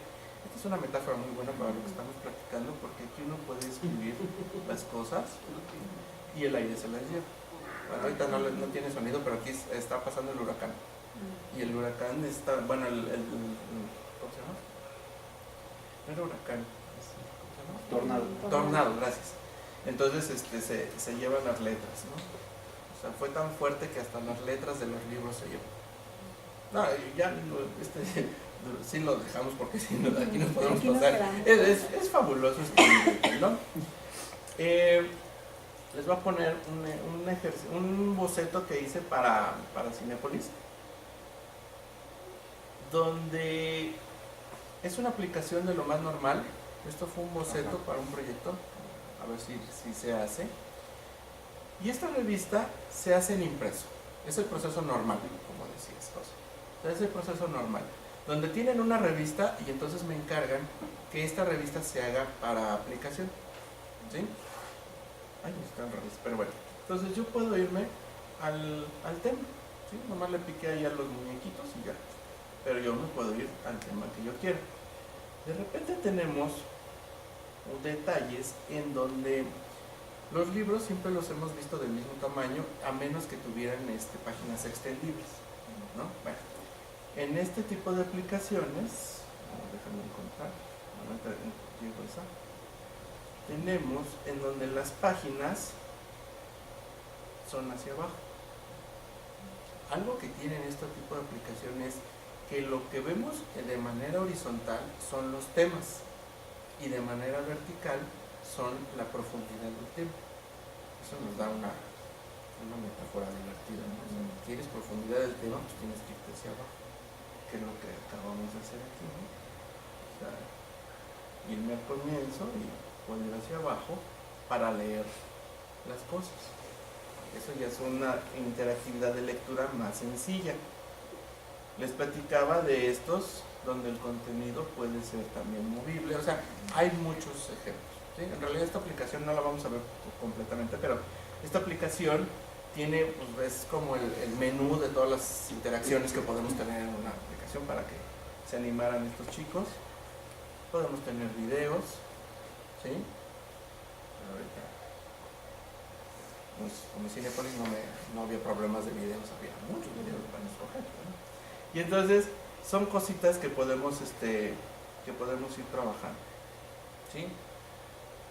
Esta es una metáfora muy buena para lo que estamos practicando, porque aquí uno puede escribir las cosas y el aire se las lleva. Bueno, ahorita no tiene sonido, pero aquí está pasando el huracán. Y el huracán está, bueno, ¿cómo se llama? No era huracán, ¿cómo se llama? Tornado, gracias. Entonces se llevan las letras, ¿no? O sea, fue tan fuerte que hasta las letras de los libros se llevan. No, ya sí lo dejamos porque si no, aquí nos podemos pasar. Es fabuloso este libro, ¿no? Les voy a poner un boceto que hice para Cinépolis, donde es una aplicación de lo más normal. Esto fue un boceto para un proyecto, a ver si se hace. Y esta revista se hace en impreso. Es el proceso normal, como decías, José. Es el proceso normal, donde tienen una revista y entonces me encargan que esta revista se haga para aplicación, ¿sí? Ay, está al revés, pero bueno. Entonces yo puedo irme al tema, ¿sí? Nomás le piqué ahí a los muñequitos y ya, pero yo me puedo ir al tema que yo quiero. De repente tenemos detalles en donde los libros siempre los hemos visto del mismo tamaño, a menos que tuvieran páginas extendibles, ¿no? Bueno, en este tipo de aplicaciones, déjame encontrar, tenemos en donde las páginas son hacia abajo. Algo que tienen este tipo de aplicaciones es que lo que vemos de manera horizontal son los temas y de manera vertical son la profundidad del tema. Eso nos da una metáfora divertida, ¿no? O sea, si quieres profundidad del tema, pues tienes que irte hacia abajo, que es lo que acabamos de hacer aquí, ¿no? O sea, irme al comienzo y poner hacia abajo para leer las cosas. Eso ya es una interactividad de lectura más sencilla. Les platicaba de estos donde el contenido puede ser también movible, o sea, hay muchos ejemplos, ¿sí? En realidad esta aplicación no la vamos a ver completamente, pero esta aplicación tiene, pues, es como el menú de todas las interacciones que podemos tener en una aplicación para que se animaran estos chicos. Podemos tener videos, ¿sí? Ahorita, pues, como Cinepolis no había problemas de videos, había muchos videos para escoger, ¿no? Y entonces son cositas que podemos ir trabajando, ¿sí?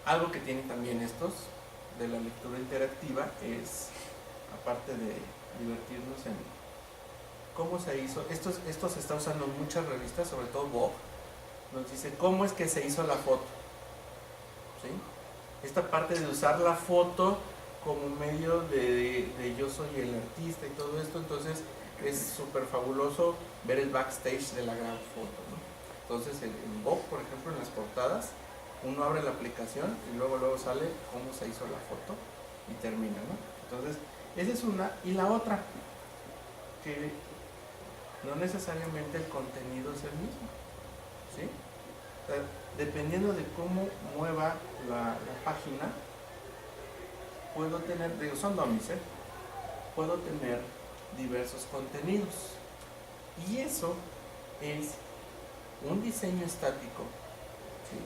Algo que tienen también estos de la lectura interactiva es, aparte de divertirnos en cómo se hizo, esto se está usando en muchas revistas, sobre todo Vogue, nos dice cómo es que se hizo la foto, ¿sí? Esta parte de usar la foto como medio de yo soy el artista y todo esto, entonces es súper fabuloso ver el backstage de la gran foto, ¿no? Entonces en Vogue, por ejemplo, en las portadas, uno abre la aplicación y luego sale cómo se hizo la foto y termina, ¿no? Entonces, esa es una. Y la otra, que no necesariamente el contenido es el mismo, ¿sí? O sea, dependiendo de cómo mueva la página, puedo tener, son dummies, puedo tener diversos contenidos. Y eso es un diseño estático. Sí,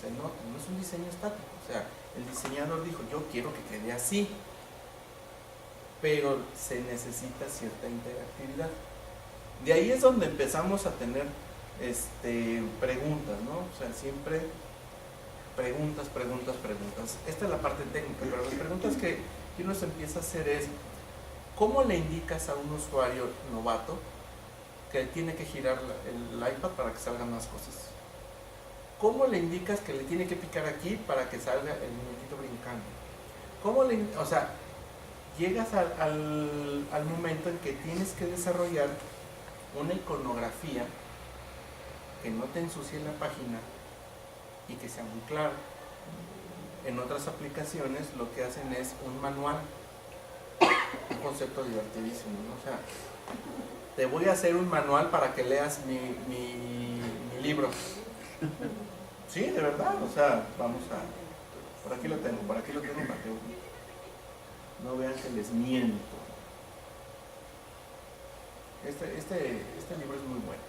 se nota, no es un diseño estático. O sea, el diseñador dijo, yo quiero que quede así, pero se necesita cierta interactividad. De ahí es donde empezamos a tener preguntas, ¿no? O sea, siempre preguntas. Esta es la parte técnica, pero las preguntas que uno se empieza a hacer es, ¿cómo le indicas a un usuario novato que tiene que girar el iPad para que salgan más cosas? ¿Cómo le indicas que le tiene que picar aquí para que salga el muñequito brincando? O sea, llegas al momento en que tienes que desarrollar una iconografía que no te ensucie la página y que sea muy clara. En otras aplicaciones lo que hacen es un manual, un concepto divertidísimo, ¿no? O sea, te voy a hacer un manual para que leas mi libro. Sí, de verdad, o sea, vamos a... Por aquí lo tengo para que no vean que les miento. Este libro es muy bueno.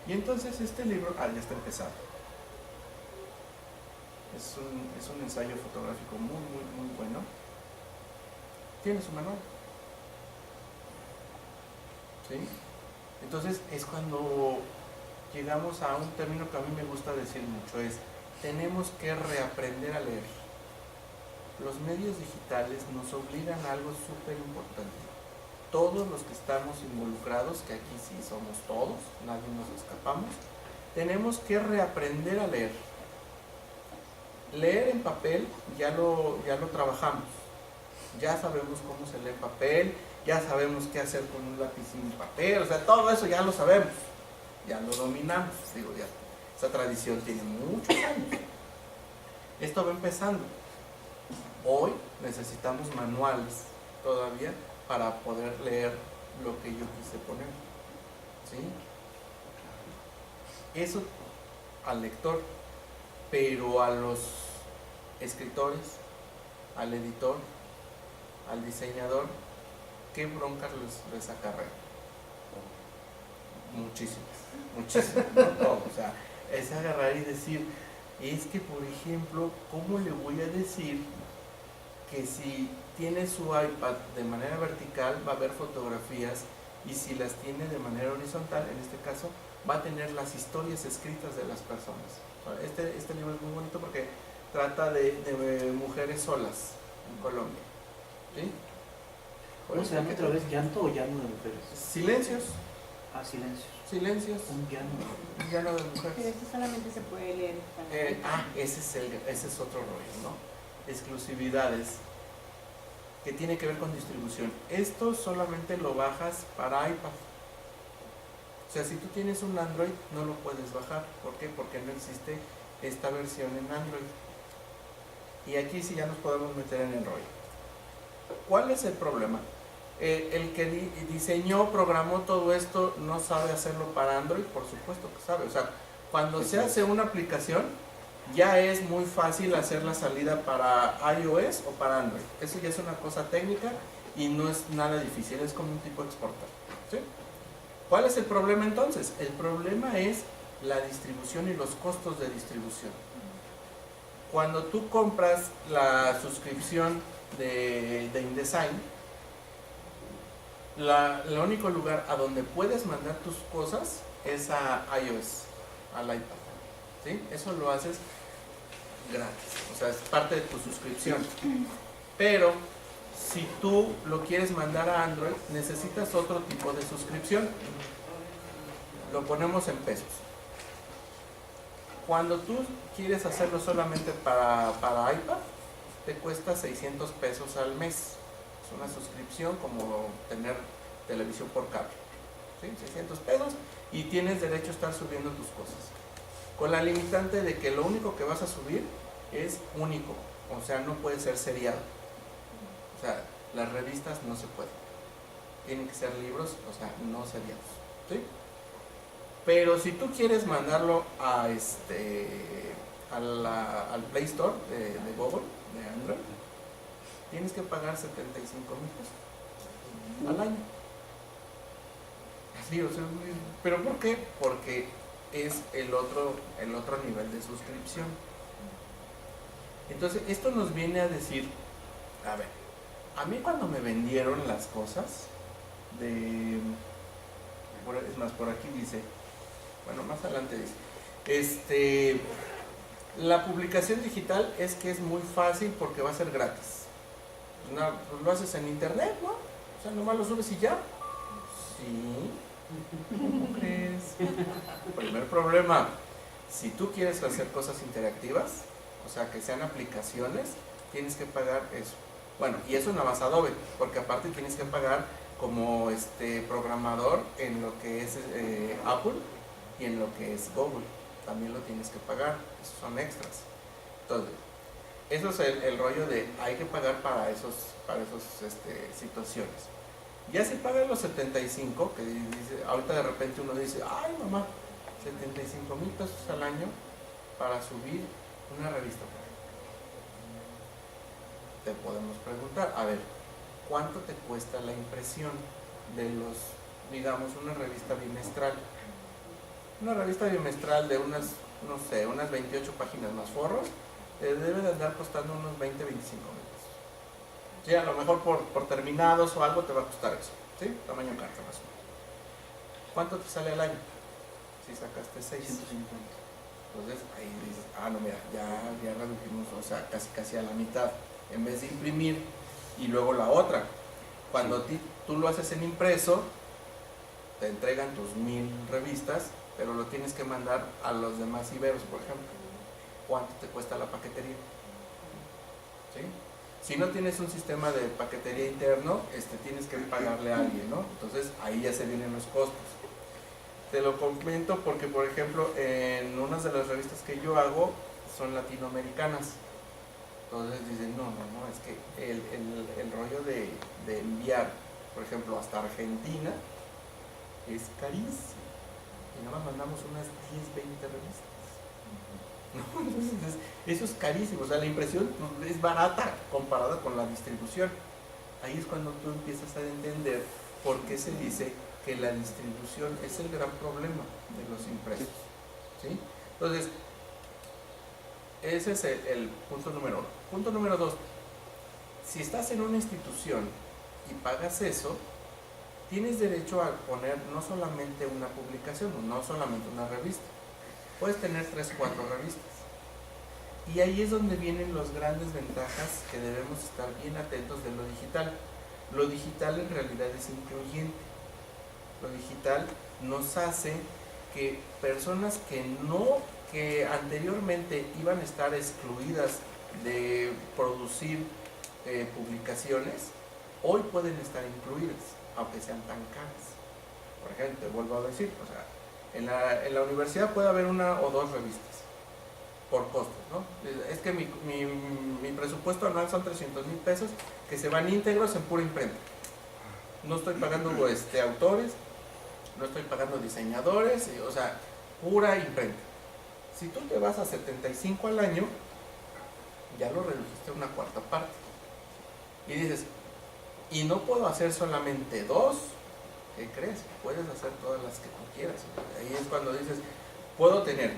Y entonces este libro, ya está empezado. Es un ensayo fotográfico muy bueno. Tiene su manual. ¿Sí? Entonces es cuando llegamos a un término que a mí me gusta decir mucho, es tenemos que reaprender a leer. Los medios digitales nos obligan a algo súper importante. Todos los que estamos involucrados, que aquí sí somos todos, nadie nos escapamos, tenemos que reaprender a leer. Leer en papel ya lo trabajamos, ya sabemos cómo se lee en papel, ya sabemos qué hacer con un lápiz sin papel, o sea, todo eso ya lo sabemos, ya lo dominamos, digo, ya, esa tradición tiene muchos años. Esto va empezando. Hoy necesitamos manuales todavía para poder leer lo que yo quise poner, ¿sí? Eso al lector, pero a los escritores, al editor, al diseñador, ¿qué broncas les acarrea? Muchísimas, ¿no? No, o sea, es agarrar y decir, es que por ejemplo, ¿cómo le voy a decir que si tiene su iPad de manera vertical va a haber fotografías y si las tiene de manera horizontal, en este caso, va a tener las historias escritas de las personas? Este libro es muy bonito porque trata de mujeres solas en Colombia, ¿sí? ¿Cómo se llama otra vez? ¿Llanto o llano de mujeres? Silencios. Ah, silencios. Silencios. Un llano. Un llano de mujeres. Pero eso solamente se puede leer. Ese es otro rollo, ¿no? Exclusividades que tiene que ver con distribución. Esto solamente lo bajas para iPad. O sea, si tú tienes un Android, no lo puedes bajar. ¿Por qué? Porque no existe esta versión en Android. Y aquí sí ya nos podemos meter en el rollo. ¿Cuál es el problema? El que diseñó, programó todo esto, no sabe hacerlo para Android. Por supuesto que sabe. O sea, cuando se hace una aplicación, ya es muy fácil hacer la salida para iOS o para Android. Eso ya es una cosa técnica y no es nada difícil, es como un tipo exportar, ¿sí? ¿Cuál es el problema entonces? El problema es la distribución y los costos de distribución. Cuando tú compras la suscripción de InDesign, el único lugar a donde puedes mandar tus cosas es a iOS, al iPad, ¿sí? Eso lo haces gratis, o sea, es parte de tu suscripción. Pero si tú lo quieres mandar a Android, necesitas otro tipo de suscripción. Lo ponemos en pesos. Cuando tú quieres hacerlo solamente para iPad, te cuesta 600 pesos al mes. Es una suscripción como tener televisión por cable, ¿sí? 600 pesos y tienes derecho a estar subiendo tus cosas. Con la limitante de que lo único que vas a subir es único, o sea, no puede ser seriado. O sea, las revistas no se pueden. Tienen que ser libros, o sea, no seriados, ¿sí? Pero si tú quieres mandarlo al Play Store de Google, de Android, tienes que pagar 75,000 pesos al año. Sí, o sea, ¿pero por qué? Porque es el otro nivel de suscripción. Entonces, esto nos viene a decir, a ver, a mí cuando me vendieron las cosas, es más, por aquí dice, bueno, más adelante dice, la publicación digital es que es muy fácil porque va a ser gratis. Pues lo haces en internet, ¿no? O sea, nomás lo subes y ya. Sí. ¿Cómo crees? Primer problema, si tú quieres hacer cosas interactivas, o sea, que sean aplicaciones, tienes que pagar eso. Bueno, y eso nada más Adobe, porque aparte tienes que pagar como programador en lo que es Apple y en lo que es Google. También lo tienes que pagar, esos son extras. Entonces, eso es el rollo de hay que pagar para esas situaciones. Ya si pagas los 75, que dice, ahorita de repente uno dice, ay mamá, 75,000 pesos al año para subir una revista. Te podemos preguntar, a ver, ¿cuánto te cuesta la impresión de digamos, una revista bimestral? Una revista bimestral de unas 28 páginas más forros, debe de andar costando unos 20-25 mil pesos. Sí, a lo mejor por terminados o algo te va a costar eso, ¿sí? Tamaño carta más o menos. ¿Cuánto te sale al año? Si sacaste 6. 150. Entonces ahí dices, no mira, ya redujimos, o sea, casi a la mitad. En vez de imprimir y luego la otra. Cuando tú lo haces en impreso, te entregan tus 1000 revistas, pero lo tienes que mandar a los demás iberos, por ejemplo. ¿Cuánto te cuesta la paquetería? ¿Sí? Si no tienes un sistema de paquetería interno, tienes que pagarle a alguien, ¿no? Entonces ahí ya se vienen los costos. Te lo comento porque, por ejemplo, en unas de las revistas que yo hago son latinoamericanas. Entonces dicen, no, es que el rollo de enviar, por ejemplo, hasta Argentina es carísimo. Y nada más mandamos unas 10, 20 revistas. ¿No? Entonces, eso es carísimo. O sea, la impresión es barata comparada con la distribución. Ahí es cuando tú empiezas a entender por qué se dice que la distribución es el gran problema de los impresos, ¿sí? Entonces, ese es el punto número 1. Punto número 2, si estás en una institución y pagas eso, tienes derecho a poner no solamente una publicación, no solamente una revista, puedes tener 3 o 4 revistas. Y ahí es donde vienen las grandes ventajas que debemos estar bien atentos de lo digital. Lo digital en realidad es incluyente. Lo digital nos hace que personas que anteriormente iban a estar excluidas de producir publicaciones, hoy pueden estar incluidas, aunque sean tan caras. Por ejemplo, te vuelvo a decir, o sea, en la universidad puede haber 1 o 2 revistas por costos, ¿no? Es que mi presupuesto anual son 300,000 pesos que se van íntegros en pura imprenta. No estoy pagando autores, no estoy pagando diseñadores, o sea, pura imprenta. Si tú te vas a 75 al año, ya lo redujiste a 1/4 parte. Y dices, y no puedo hacer solamente 2, ¿qué crees? Puedes hacer todas las que tú quieras. Ahí es cuando dices,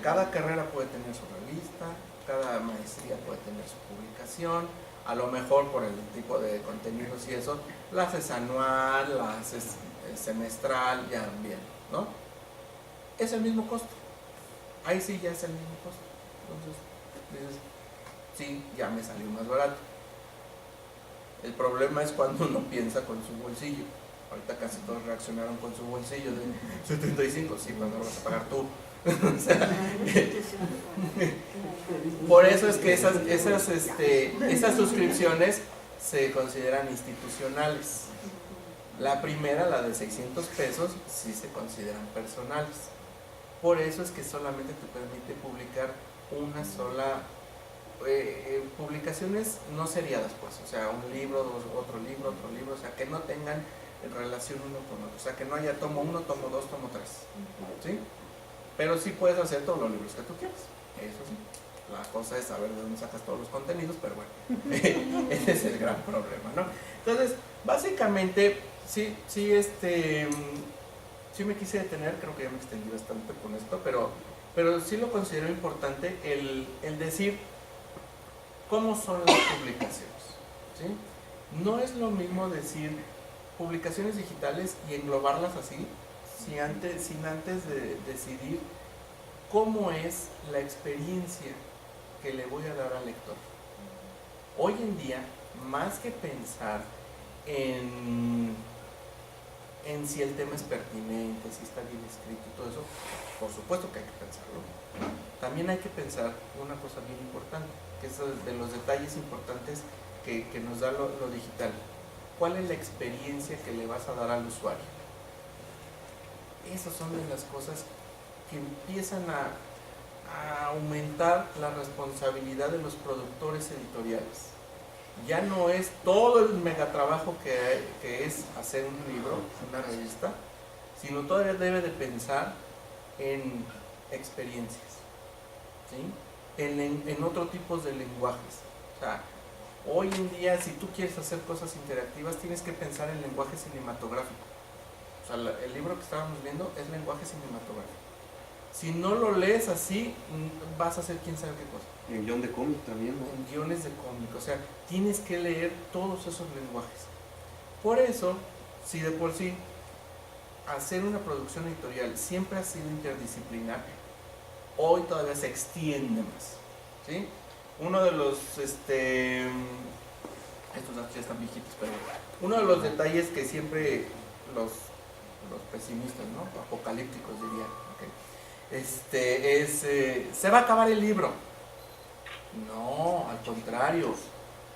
cada carrera puede tener su revista, cada maestría puede tener su publicación, a lo mejor por el tipo de contenidos y eso, la haces anual, la haces semestral, ya bien, ¿no? Es el mismo costo. Ahí sí ya es el mismo costo. Entonces, dices, sí, ya me salió más barato. El problema es cuando uno piensa con su bolsillo. Ahorita casi todos reaccionaron con su bolsillo de 75, sí, cuando lo vas a pagar tú. O sea, por eso es que esas suscripciones se consideran institucionales. La primera, la de 600 pesos, sí se consideran personales. Por eso es que solamente te permite publicar una sola, publicaciones no seriadas, pues, o sea, un libro, otro libro, o sea, que no tengan relación uno con otro, o sea, que no haya tomo 1, tomo 2, tomo 3, ¿sí? Pero sí puedes hacer todos los libros que tú quieras, eso sí. La cosa es saber de dónde sacas todos los contenidos, pero bueno, ese es el gran problema, ¿no? Entonces, básicamente, sí me quise detener, creo que ya me extendí bastante con esto, pero sí lo considero importante el decir cómo son las publicaciones, ¿sí? No es lo mismo decir publicaciones digitales y englobarlas así, sin antes de decidir cómo es la experiencia que le voy a dar al lector. Hoy en día, más que pensar en si el tema es pertinente, si está bien escrito y todo eso, por supuesto que hay que pensarlo. También hay que pensar una cosa bien importante, que es de los detalles importantes que nos da lo digital. ¿Cuál es la experiencia que le vas a dar al usuario? Esas son de las cosas que empiezan a aumentar la responsabilidad de los productores editoriales. Ya no es todo el megatrabajo que es hacer un libro, una revista, sino todavía debe de pensar en experiencias, ¿sí? En otro tipo de lenguajes. O sea, hoy en día, si tú quieres hacer cosas interactivas, tienes que pensar en lenguaje cinematográfico. O sea, el libro que estábamos viendo es lenguaje cinematográfico. Si no lo lees así, vas a hacer quién sabe qué cosa. Y en guión de cómic también, ¿no? En guiones de cómic, o sea, tienes que leer todos esos lenguajes. Por eso, si de por sí hacer una producción editorial siempre ha sido interdisciplinar, hoy todavía se extiende más, ¿sí? Uno de los, estos ya están viejitos, pero uno de los detalles que siempre los pesimistas, ¿no? Apocalípticos dirían, se va a acabar el libro. No, al contrario,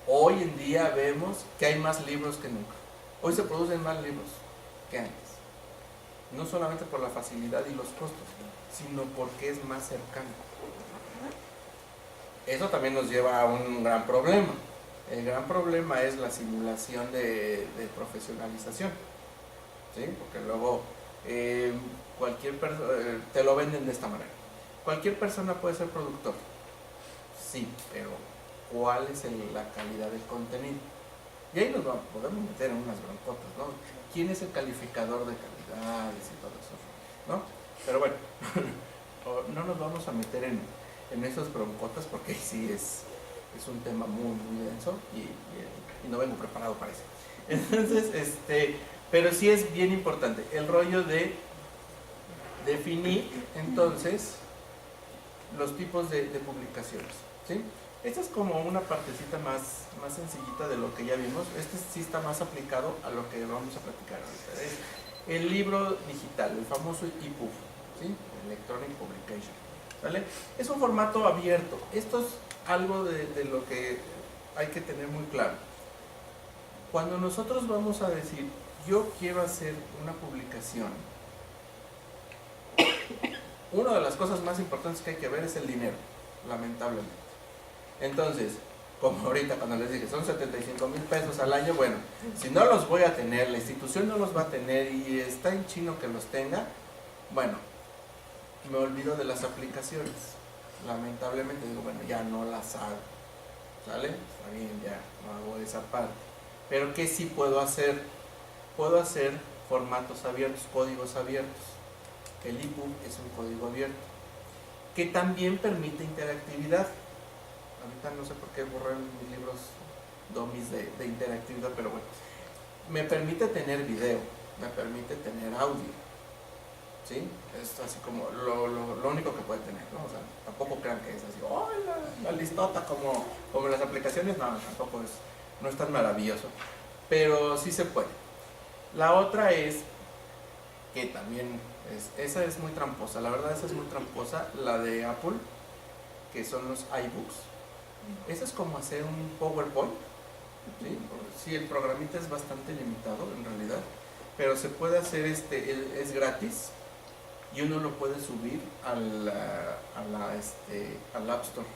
hoy en día vemos que hay más libros que nunca. Hoy se producen más libros que antes. No solamente por la facilidad y los costos, sino porque es más cercano. Eso también nos lleva a un gran problema. El gran problema es la simulación de profesionalización, ¿sí? Porque luego cualquier persona te lo venden de esta manera. Cualquier persona puede ser productor, sí, pero ¿cuál es la calidad del contenido? Y ahí podemos meter en unas broncotas, ¿no? ¿Quién es el calificador de calidades y todo eso? ¿No? Pero bueno, no nos vamos a meter en esas broncotas porque sí es un tema muy, muy denso y no vengo preparado para eso. Entonces, pero sí es bien importante el rollo de definir entonces los tipos de publicaciones, ¿sí? Esta es como una partecita más sencillita de lo que ya vimos. Este sí está más aplicado a lo que vamos a platicar ahorita. Es el libro digital, el famoso EPUB, ¿sí? Electronic Publication, ¿vale? Es un formato abierto. Esto es algo de lo que hay que tener muy claro. Cuando nosotros vamos a decir, yo quiero hacer una publicación, una de las cosas más importantes que hay que ver es el dinero, lamentablemente. Entonces, como ahorita cuando les dije, son 75,000 pesos al año, bueno, si no los voy a tener, la institución no los va a tener y está en chino que los tenga, bueno, me olvido de las aplicaciones. Lamentablemente digo, bueno, ya no las hago, ¿sale? Está bien, ya no hago esa parte. Pero ¿qué sí puedo hacer? Puedo hacer formatos abiertos, códigos abiertos. El EPUB es un código abierto que también permite interactividad. Ahorita no sé por qué borré mis libros dummies de interactividad, pero bueno, me permite tener video, me permite tener audio, ¿sí? Es así como lo único que puede tener, ¿no? O sea, tampoco crean que es así, ¡oh, la listota como las aplicaciones! No, tampoco no es tan maravilloso, pero sí se puede. La otra es que también, esa es muy tramposa, la verdad esa es muy tramposa, la de Apple, que son los iBooks. Eso es como hacer un PowerPoint, ¿sí? Sí, el programita es bastante limitado en realidad, pero se puede hacer, es gratis y uno lo puede subir al App Store.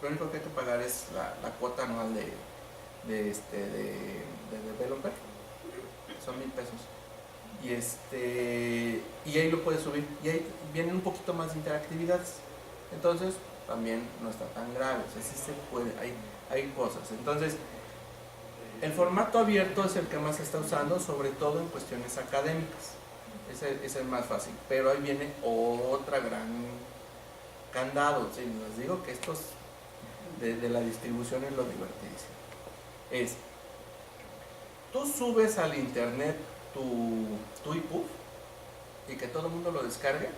Lo único que hay que pagar es la cuota anual de developer, son 1,000 pesos. Y ahí lo puedes subir y ahí vienen un poquito más de interactividades. Entonces, también no está tan grave, o sea, sí se puede, hay cosas. Entonces, el formato abierto es el que más se está usando, sobre todo en cuestiones académicas. Es el más fácil, pero ahí viene otra gran candado. ¿Sí? Les digo que esto de la distribución es lo divertidísimo. Tú subes al internet tu EPUB y que todo el mundo lo descargue.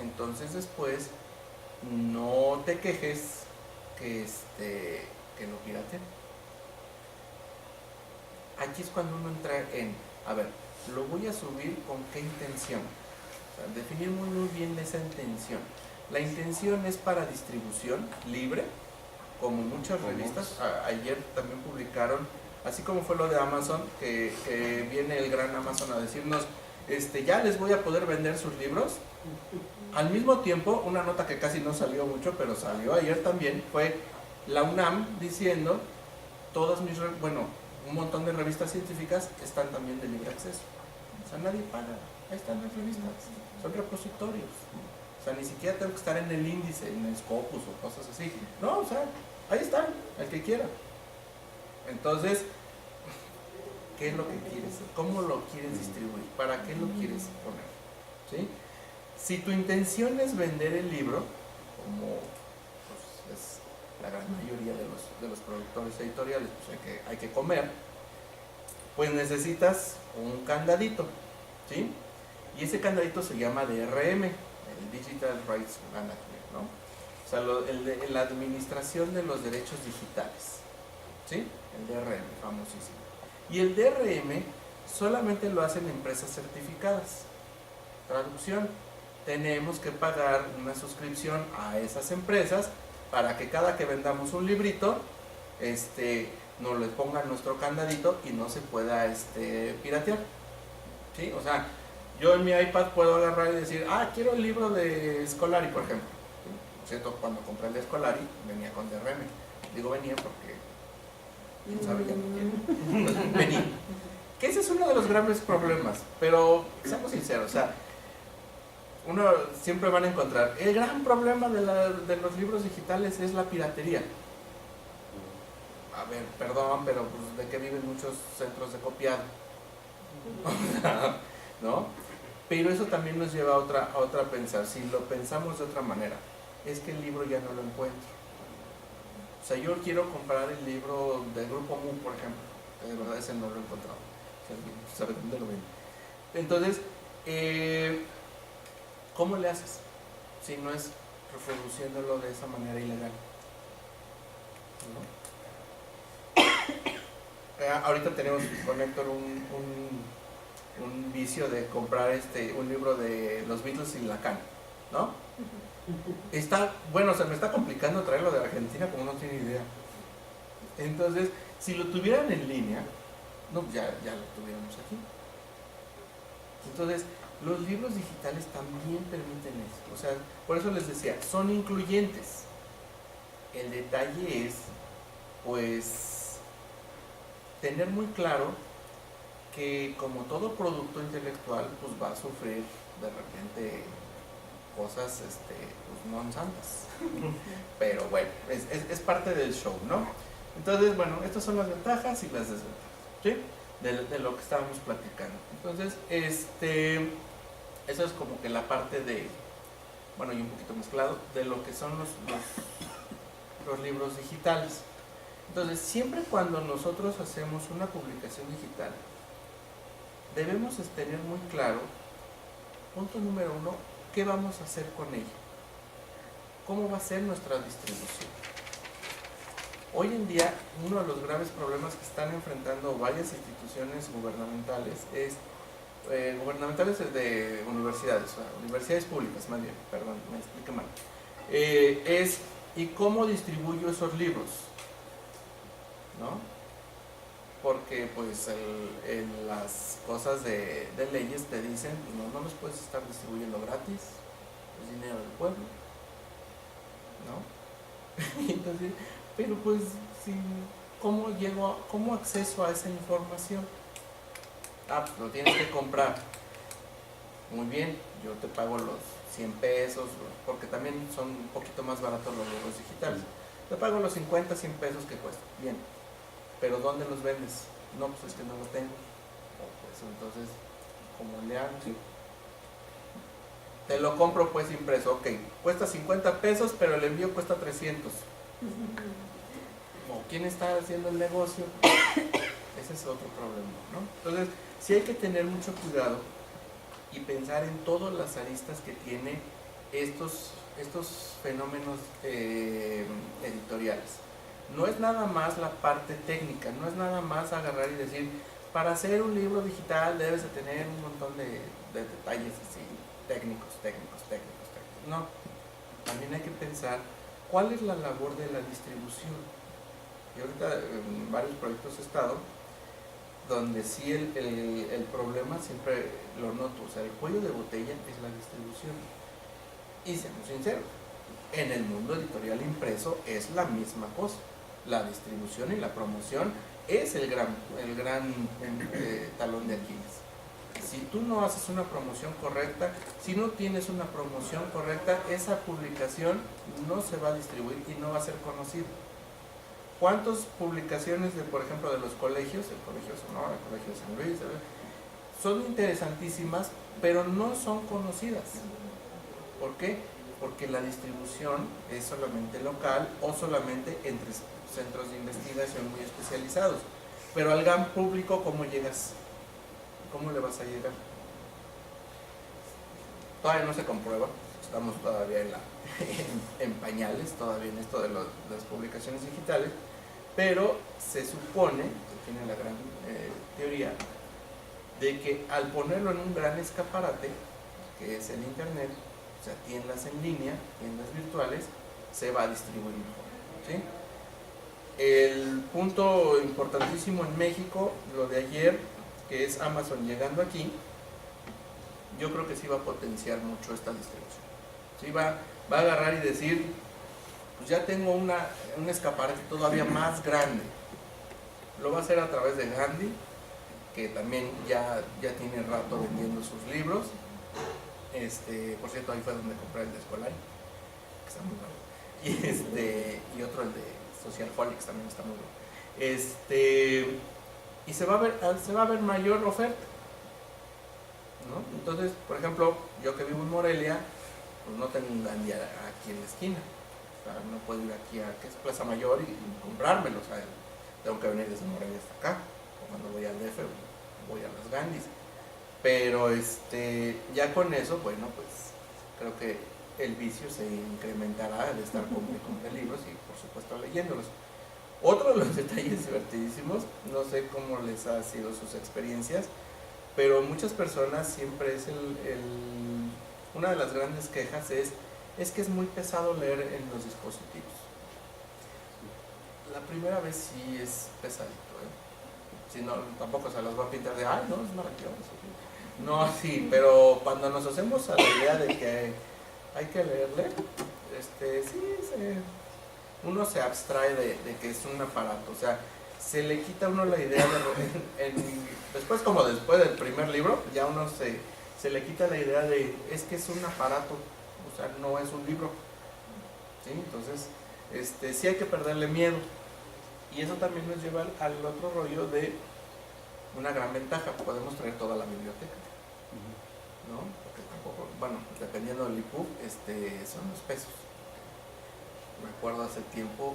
Entonces después no te quejes que lo pirateen. Aquí es cuando uno entra en, a ver, lo voy a subir con qué intención. O sea, definir muy bien esa intención. La intención es para distribución libre, como muchas revistas. Ayer también publicaron, así como fue lo de Amazon, que viene el gran Amazon a decirnos, ya les voy a poder vender sus libros. Al mismo tiempo, una nota que casi no salió mucho, pero salió ayer también, fue la UNAM diciendo, un montón de revistas científicas están también de libre acceso. O sea, nadie paga, ahí están las revistas, son repositorios. O sea, ni siquiera tengo que estar en el índice, en el Scopus o cosas así. No, o sea, ahí están, el que quiera. Entonces, ¿qué es lo que quieres? ¿Cómo lo quieres distribuir? ¿Para qué lo quieres poner? ¿Sí? Si tu intención es vender el libro, como pues, es la gran mayoría de los productores editoriales, pues hay que comer, pues necesitas un candadito, ¿sí? Y ese candadito se llama DRM, el Digital Rights Management, ¿no? O sea, la administración de los derechos digitales, ¿sí? El DRM, famosísimo. Y el DRM solamente lo hacen empresas certificadas. Traducción, tenemos que pagar una suscripción a esas empresas para que cada que vendamos un librito, nos les pongan nuestro candadito y no se pueda piratear, ¿sí? O sea, yo en mi iPad puedo agarrar y decir, quiero el libro de Scolari, por ejemplo. Por cierto, cuando compré el de Scolari venía con DRM. Digo venía porque quién sabe, ya no quiero. Venía. Que ese es uno de los grandes problemas, pero seamos sinceros, o sea, uno siempre van a encontrar, el gran problema de los libros digitales es la piratería. a ver, perdón, pero pues de qué viven muchos centros de copiado, ¿no? Pero eso también nos lleva a otra pensar. Si lo pensamos de otra manera, es que el libro ya no lo encuentro. O sea, yo quiero comprar el libro del Grupo Mu, por ejemplo. De verdad ese no lo he encontrado. ¿Sabes dónde lo ven? Entonces, ¿cómo le haces? Si no es reproduciéndolo de esa manera ilegal, ¿no? Ahorita tenemos con Héctor un vicio de comprar un libro de los Beatles y Lacan, ¿no? Bueno, se me está complicando traerlo de Argentina como no tiene idea. Entonces, si lo tuvieran en línea, no, ya lo tuviéramos aquí. Entonces, los libros digitales también permiten eso. O sea, por eso les decía, son incluyentes. El detalle es, pues, tener muy claro que como todo producto intelectual, pues va a sufrir de repente cosas pues, no santas. Pero bueno, es parte del show, ¿no? Entonces, bueno, estas son las ventajas y las desventajas, ¿sí? De lo que estábamos platicando. Entonces, eso es como que la parte de, bueno, y un poquito mezclado, de lo que son los libros digitales. Entonces, siempre cuando nosotros hacemos una publicación digital, debemos tener muy claro, punto número 1, ¿qué vamos a hacer con ella? ¿Cómo va a ser nuestra distribución? Hoy en día, uno de los graves problemas que están enfrentando varias instituciones gubernamentales es gubernamentales de universidades, o sea, universidades públicas, más bien, perdón, me expliqué mal. ¿Y cómo distribuyo esos libros? ¿No? Porque pues las cosas de leyes te dicen, no los puedes estar distribuyendo gratis, es dinero del pueblo, ¿no? Entonces, pero pues, ¿cómo acceso a esa información? Pues lo tienes que comprar. Muy bien, yo te pago los 100 pesos, porque también son un poquito más baratos los libros digitales. Te pago los 50, 100 pesos que cuesta. Bien, pero ¿dónde los vendes? No, pues es que no lo tengo. Pues entonces, ¿cómo le hago? Sí. Te lo compro pues impreso, ok, cuesta 50 pesos, pero el envío cuesta 300. ¿O quién está haciendo el negocio? Ese es otro problema, ¿no? Entonces, sí hay que tener mucho cuidado y pensar en todas las aristas que tiene estos fenómenos editoriales. No es nada más la parte técnica, no es nada más agarrar y decir, para hacer un libro digital debes de tener un montón de detalles así, técnicos. No, también hay que pensar cuál es la labor de la distribución. Y ahorita en varios proyectos he estado, donde sí el problema siempre lo noto, o sea, el cuello de botella es la distribución. Y seamos sinceros, en el mundo editorial impreso es la misma cosa. La distribución y la promoción es el gran talón de Aquiles. Si tú no haces una promoción correcta, si no tienes una promoción correcta, esa publicación no se va a distribuir y no va a ser conocida. ¿Cuántas publicaciones, por ejemplo, de los colegios, el Colegio Sonora, el Colegio de San Luis, son interesantísimas, pero no son conocidas? ¿Por qué? Porque la distribución es solamente local o solamente entre centros de investigación muy especializados. Pero al gran público, ¿cómo llegas? ¿Cómo le vas a llegar? Todavía no se comprueba, estamos todavía en pañales, todavía en esto de las publicaciones digitales, pero se supone, que tiene la gran teoría, de que al ponerlo en un gran escaparate, que es el internet, o sea, tiendas en línea, tiendas virtuales, se va a distribuir mejor, ¿sí? El punto importantísimo en México, lo de ayer, que es Amazon llegando aquí, yo creo que sí va a potenciar mucho esta distribución. Sí, va a agarrar y decir, pues ya tengo un escaparate todavía más grande. Lo va a hacer a través de Gandhi, que también ya tiene rato vendiendo sus libros. Por cierto, ahí fue donde compré el de Escolari, que está muy bueno. Y otro, el de Socialholics, también está muy bueno. Y se va a ver mayor oferta, ¿no? Entonces, por ejemplo, yo que vivo en Morelia, pues no tengo un Gandhi aquí en la esquina. O sea, no puedo ir aquí a que es Plaza Mayor y comprármelo. O sea, tengo que venir desde Morelia hasta acá. O cuando voy al DF, voy a las Gandhis. Pero ya con eso, bueno, pues creo que el vicio se incrementará de estar comprando libros y por supuesto leyéndolos. Otro de los detalles divertidísimos, no sé cómo les ha sido sus experiencias, pero muchas personas siempre es una de las grandes quejas es que es muy pesado leer en los dispositivos. La primera vez sí es pesadito, ¿eh? Si no, tampoco se las va a pintar de, ay, no, es maravilloso. No, sí, pero cuando nos hacemos a la idea de que hay que leerle, uno se abstrae de que es un aparato, o sea, se le quita a uno la idea después del primer libro, ya uno se le quita la idea de, es que es un aparato, o sea, no es un libro, ¿sí? Entonces, sí hay que perderle miedo, y eso también nos lleva al otro rollo de una gran ventaja, podemos traer toda la biblioteca, ¿no? Porque tampoco, bueno, dependiendo del EPUB, son los pesos. Me acuerdo hace tiempo,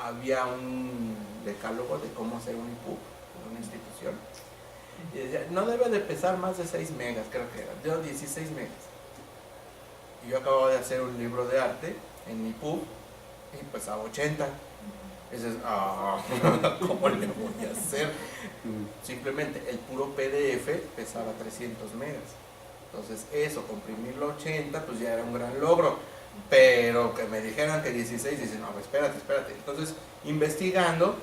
había un decálogo de cómo hacer un EPUB en una institución, y decía, no debe de pesar más de 6 megas, creo que era, yo 16 megas. Y yo acababa de hacer un libro de arte en EPUB, y pesaba 80. Y dices, ¿cómo le voy a hacer? Simplemente el puro PDF pesaba 300 megas. Entonces eso, comprimirlo a 80, pues ya era un gran logro. Pero que me dijeran que 16, dicen, no, espérate. Entonces, investigando,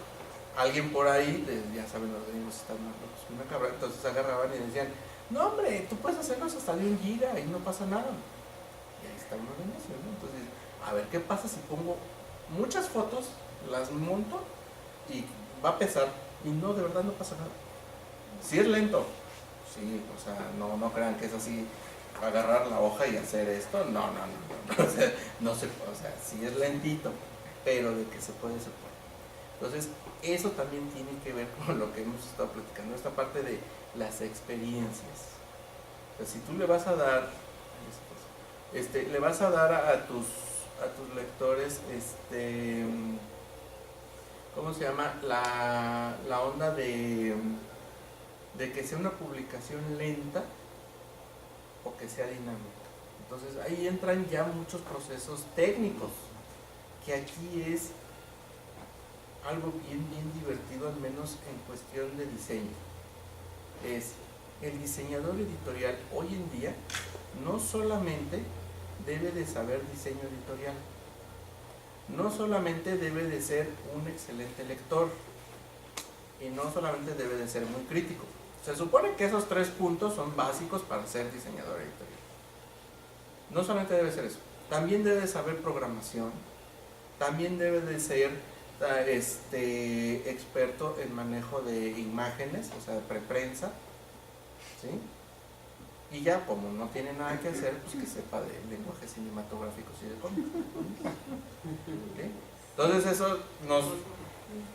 alguien por ahí, ya saben, los gringos están más locos que una cabra, entonces agarraban y decían, no hombre, tú puedes hacerlos hasta de 1 giga y no pasa nada. Y ahí está una negocio, ¿no? Entonces, a ver, ¿qué pasa si pongo muchas fotos, las monto y va a pesar? Y no, de verdad no pasa nada. Si es lento, sí, o sea, no crean que es así, agarrar la hoja y hacer esto, no, o sea, sí es lentito, pero de que se puede. Entonces, eso también tiene que ver con lo que hemos estado platicando, esta parte de las experiencias. O sea, si tú le vas a dar, a tus lectores, ¿cómo se llama? La onda de que sea una publicación lenta o que sea dinámica. Entonces ahí entran ya muchos procesos técnicos, que aquí es algo bien divertido, al menos en cuestión de diseño. El diseñador editorial hoy en día no solamente debe de saber diseño editorial, no solamente debe de ser un excelente lector, y no solamente debe de ser muy crítico. Se supone que esos 3 puntos son básicos para ser diseñador editorial. No solamente debe ser eso, también debe de saber programación, también debe de ser experto en manejo de imágenes, o sea, de preprensa, ¿sí? Y ya, como no tiene nada que hacer, pues que sepa de lenguajes cinematográficos y de cómics. ¿Okay? Entonces eso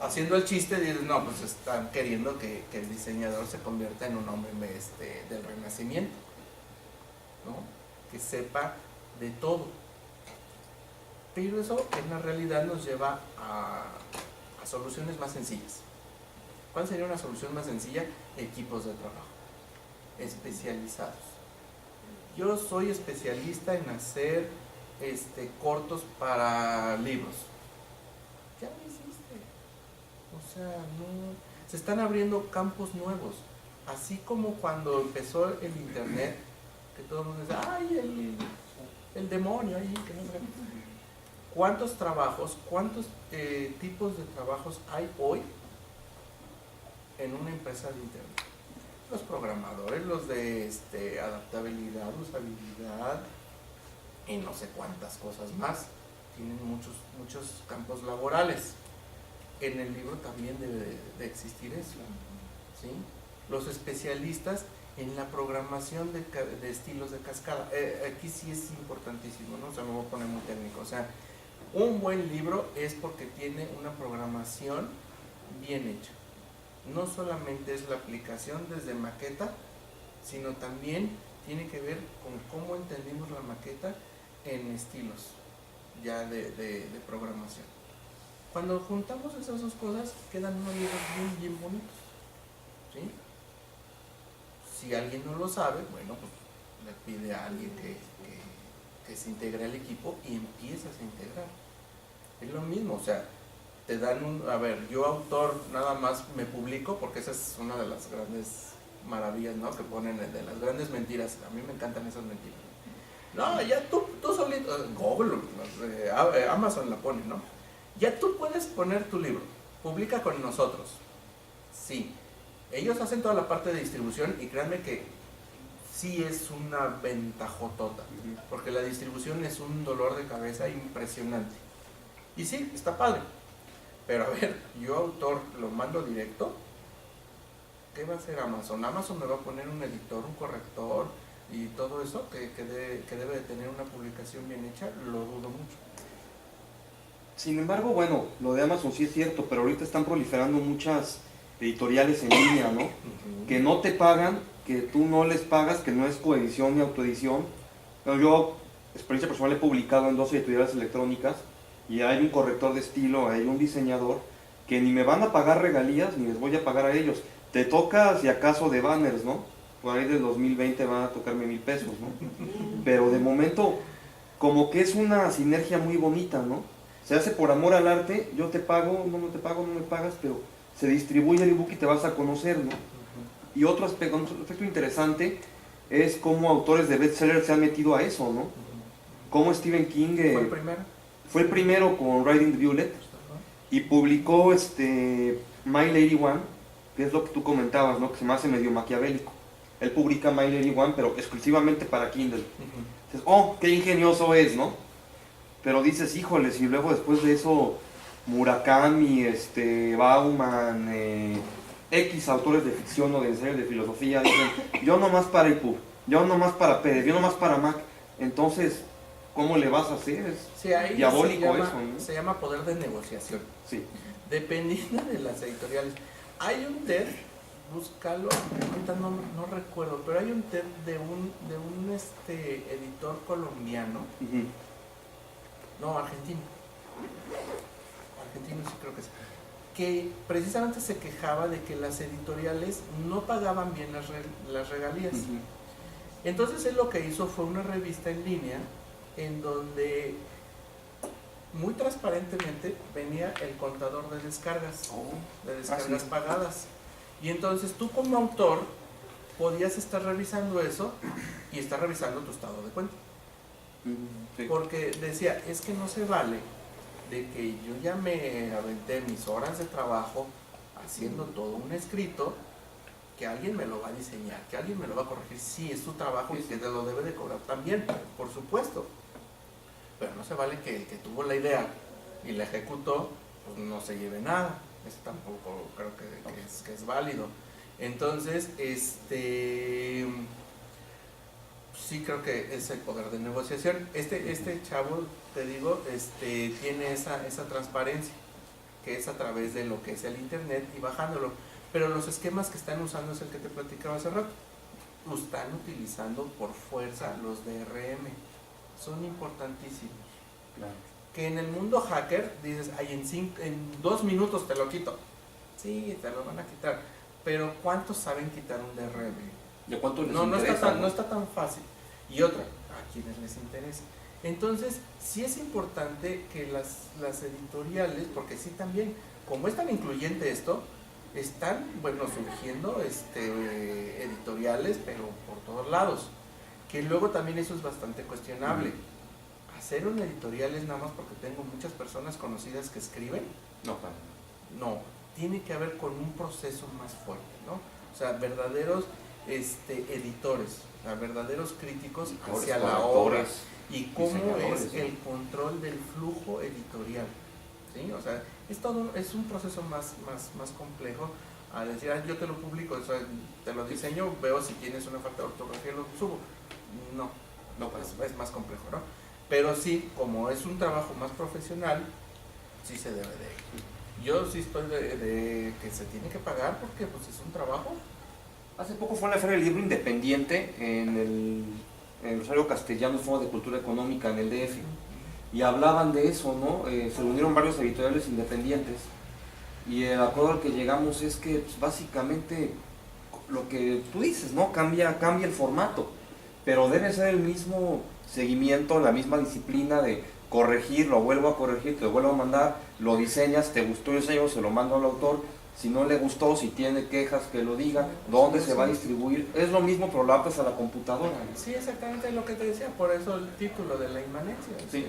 haciendo el chiste, dices, no, pues están queriendo que el diseñador se convierta en un hombre del Renacimiento, ¿no? Que sepa de todo. Pero eso en la realidad nos lleva a soluciones más sencillas. ¿Cuál sería una solución más sencilla? Equipos de trabajo especializados. Yo soy especialista en hacer cortos para libros. Ya lo hiciste. O sea, no. Se están abriendo campos nuevos. Así como cuando empezó el internet, que todo el mundo dice, ay, el demonio ahí, que no sé. ¿Cuántos trabajos, cuántos tipos de trabajos hay hoy en una empresa de internet? Los programadores, los de adaptabilidad, usabilidad y no sé cuántas cosas más. Tienen muchos campos laborales. En el libro también debe de existir eso, ¿sí? Los especialistas en la programación de estilos de cascada. Aquí sí es importantísimo, ¿no? O sea, me voy a poner muy técnico. O sea, Un buen libro es porque tiene una programación bien hecha. No solamente es la aplicación desde maqueta, sino también tiene que ver con cómo entendimos la maqueta en estilos ya de programación. Cuando juntamos esas dos cosas, quedan unos libros bien bonitos, ¿sí? Si alguien no lo sabe, bueno, pues le pide a alguien que se integre al equipo y empiezas a integrar. Es lo mismo, o sea, te dan a ver, yo autor nada más me publico, porque esa es una de las grandes maravillas, ¿no? Que ponen de las grandes mentiras. A mí me encantan esas mentiras. No, ya tú solito, Google, Amazon la pone, ¿no? Ya tú puedes poner tu libro, publica con nosotros. Sí, ellos hacen toda la parte de distribución y créanme que sí es una ventajotota, porque la distribución es un dolor de cabeza impresionante. Y sí, está padre. Pero a ver, yo autor lo mando directo, ¿qué va a hacer Amazon? Amazon me va a poner un editor, un corrector y todo eso que debe de tener una publicación bien hecha, lo dudo mucho. Sin embargo, bueno, lo de Amazon sí es cierto, pero ahorita están proliferando muchas editoriales en línea, ¿no? Que no te pagan, que tú no les pagas, que no es coedición ni autoedición. Pero yo, experiencia personal, he publicado en 2 editoriales electrónicas y hay un corrector de estilo, hay un diseñador que ni me van a pagar regalías ni les voy a pagar a ellos. Te toca, si acaso, de banners, ¿no? Por ahí del 2020 van a tocarme 1,000 pesos, ¿no? Pero de momento, como que es una sinergia muy bonita, ¿no? Se hace por amor al arte, yo te pago, no te pago, no me pagas, pero se distribuye el ebook y te vas a conocer, ¿no? Y otro aspecto interesante es cómo autores de bestsellers se han metido a eso, ¿no? Como Stephen King fue el primero con Riding the Violet y publicó Mile 81, que es lo que tú comentabas, ¿no? Que se me hace medio maquiavélico. Él publica Mile 81, pero exclusivamente para Kindle. Dices, oh, qué ingenioso es, ¿no? Pero dices, híjoles, y luego después de eso, Murakami, Bauman, X autores de ficción o de ensayo de filosofía, dicen, yo nomás para EPUB, yo nomás para PDF, yo nomás para Mac. Entonces, ¿cómo le vas a hacer? Es sí, diabólico eso, ¿no? Se llama poder de negociación. Sí. Dependiendo de las editoriales. Hay un TED, búscalo, ahorita no recuerdo, pero hay un TED de un editor colombiano. No, argentino sí creo que es, que precisamente se quejaba de que las editoriales no pagaban bien las regalías. Entonces él lo que hizo fue una revista en línea en donde muy transparentemente venía el contador de descargas, pagadas. Y entonces tú como autor podías estar revisando eso y estar revisando tu estado de cuenta. Sí. Porque decía, es que no se vale de que yo ya me aventé mis horas de trabajo haciendo todo un escrito, que alguien me lo va a diseñar, que alguien me lo va a corregir. Sí, es su trabajo y que te lo debe de cobrar también, por supuesto. Pero no se vale que el que tuvo la idea y la ejecutó, pues no se lleve nada. Eso tampoco creo que es válido. Entonces, sí creo que es el poder de negociación. Este chavo, te digo, tiene esa transparencia, que es a través de lo que es el internet y bajándolo. Pero los esquemas que están usando es el que te platicaba hace rato. Están utilizando por fuerza los DRM. Son importantísimos. Claro. Que en el mundo hacker dices, ay, en 2 minutos te lo quito. Sí, te lo van a quitar. Pero ¿cuántos saben quitar un DRM? ¿De cuánto les no interesa? No está tan fácil. Y otra, a quienes les interesa. Entonces, sí es importante que las editoriales, porque sí también, como es tan incluyente esto, están, surgiendo editoriales, pero por todos lados. Que luego también eso es bastante cuestionable. Hacer un editorial es nada más porque tengo muchas personas conocidas que escriben. No, tiene que haber con un proceso más fuerte, ¿no? O sea, verdaderos editores, o sea, verdaderos críticos hacia la obra y cómo es el control del flujo editorial, ¿sí? O sea, es un proceso más complejo a decir, yo te lo publico, o sea, te lo diseño, veo si tienes una falta de ortografía, lo subo. No, es más complejo, ¿no? Pero sí, como es un trabajo más profesional, sí se debe de. Yo sí estoy de que se tiene que pagar porque pues es un trabajo. Hace poco fue en la Feria del Libro Independiente en el Rosario Castellanos, Fondo de Cultura Económica en el DF, y hablaban de eso, ¿no? Se reunieron varios editoriales independientes y el acuerdo al que llegamos es que pues, básicamente lo que tú dices, ¿no? Cambia el formato, pero debe ser el mismo seguimiento, la misma disciplina de corregir, lo vuelvo a corregir, te lo vuelvo a mandar, lo diseñas, te gustó el sello, se lo mando al autor, si no le gustó, si tiene quejas, que lo diga, dónde se va a distribuir, es lo mismo, pero lo adaptas a la computadora. Sí, exactamente lo que te decía, por eso el título de la inmanencia. Sí.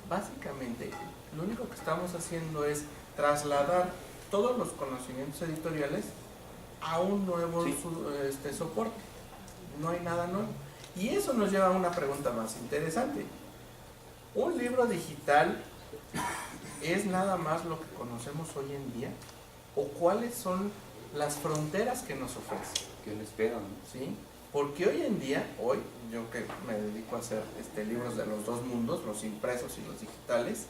Básicamente, lo único que estamos haciendo es trasladar todos los conocimientos editoriales a un nuevo soporte. No hay nada nuevo. Y eso nos lleva a una pregunta más interesante. ¿Un libro digital es nada más lo que conocemos hoy en día? ¿O cuáles son las fronteras que nos ofrece? Que le esperan. ¿Sí? Porque hoy en día, yo que me dedico a hacer libros de los dos mundos, los impresos y los digitales,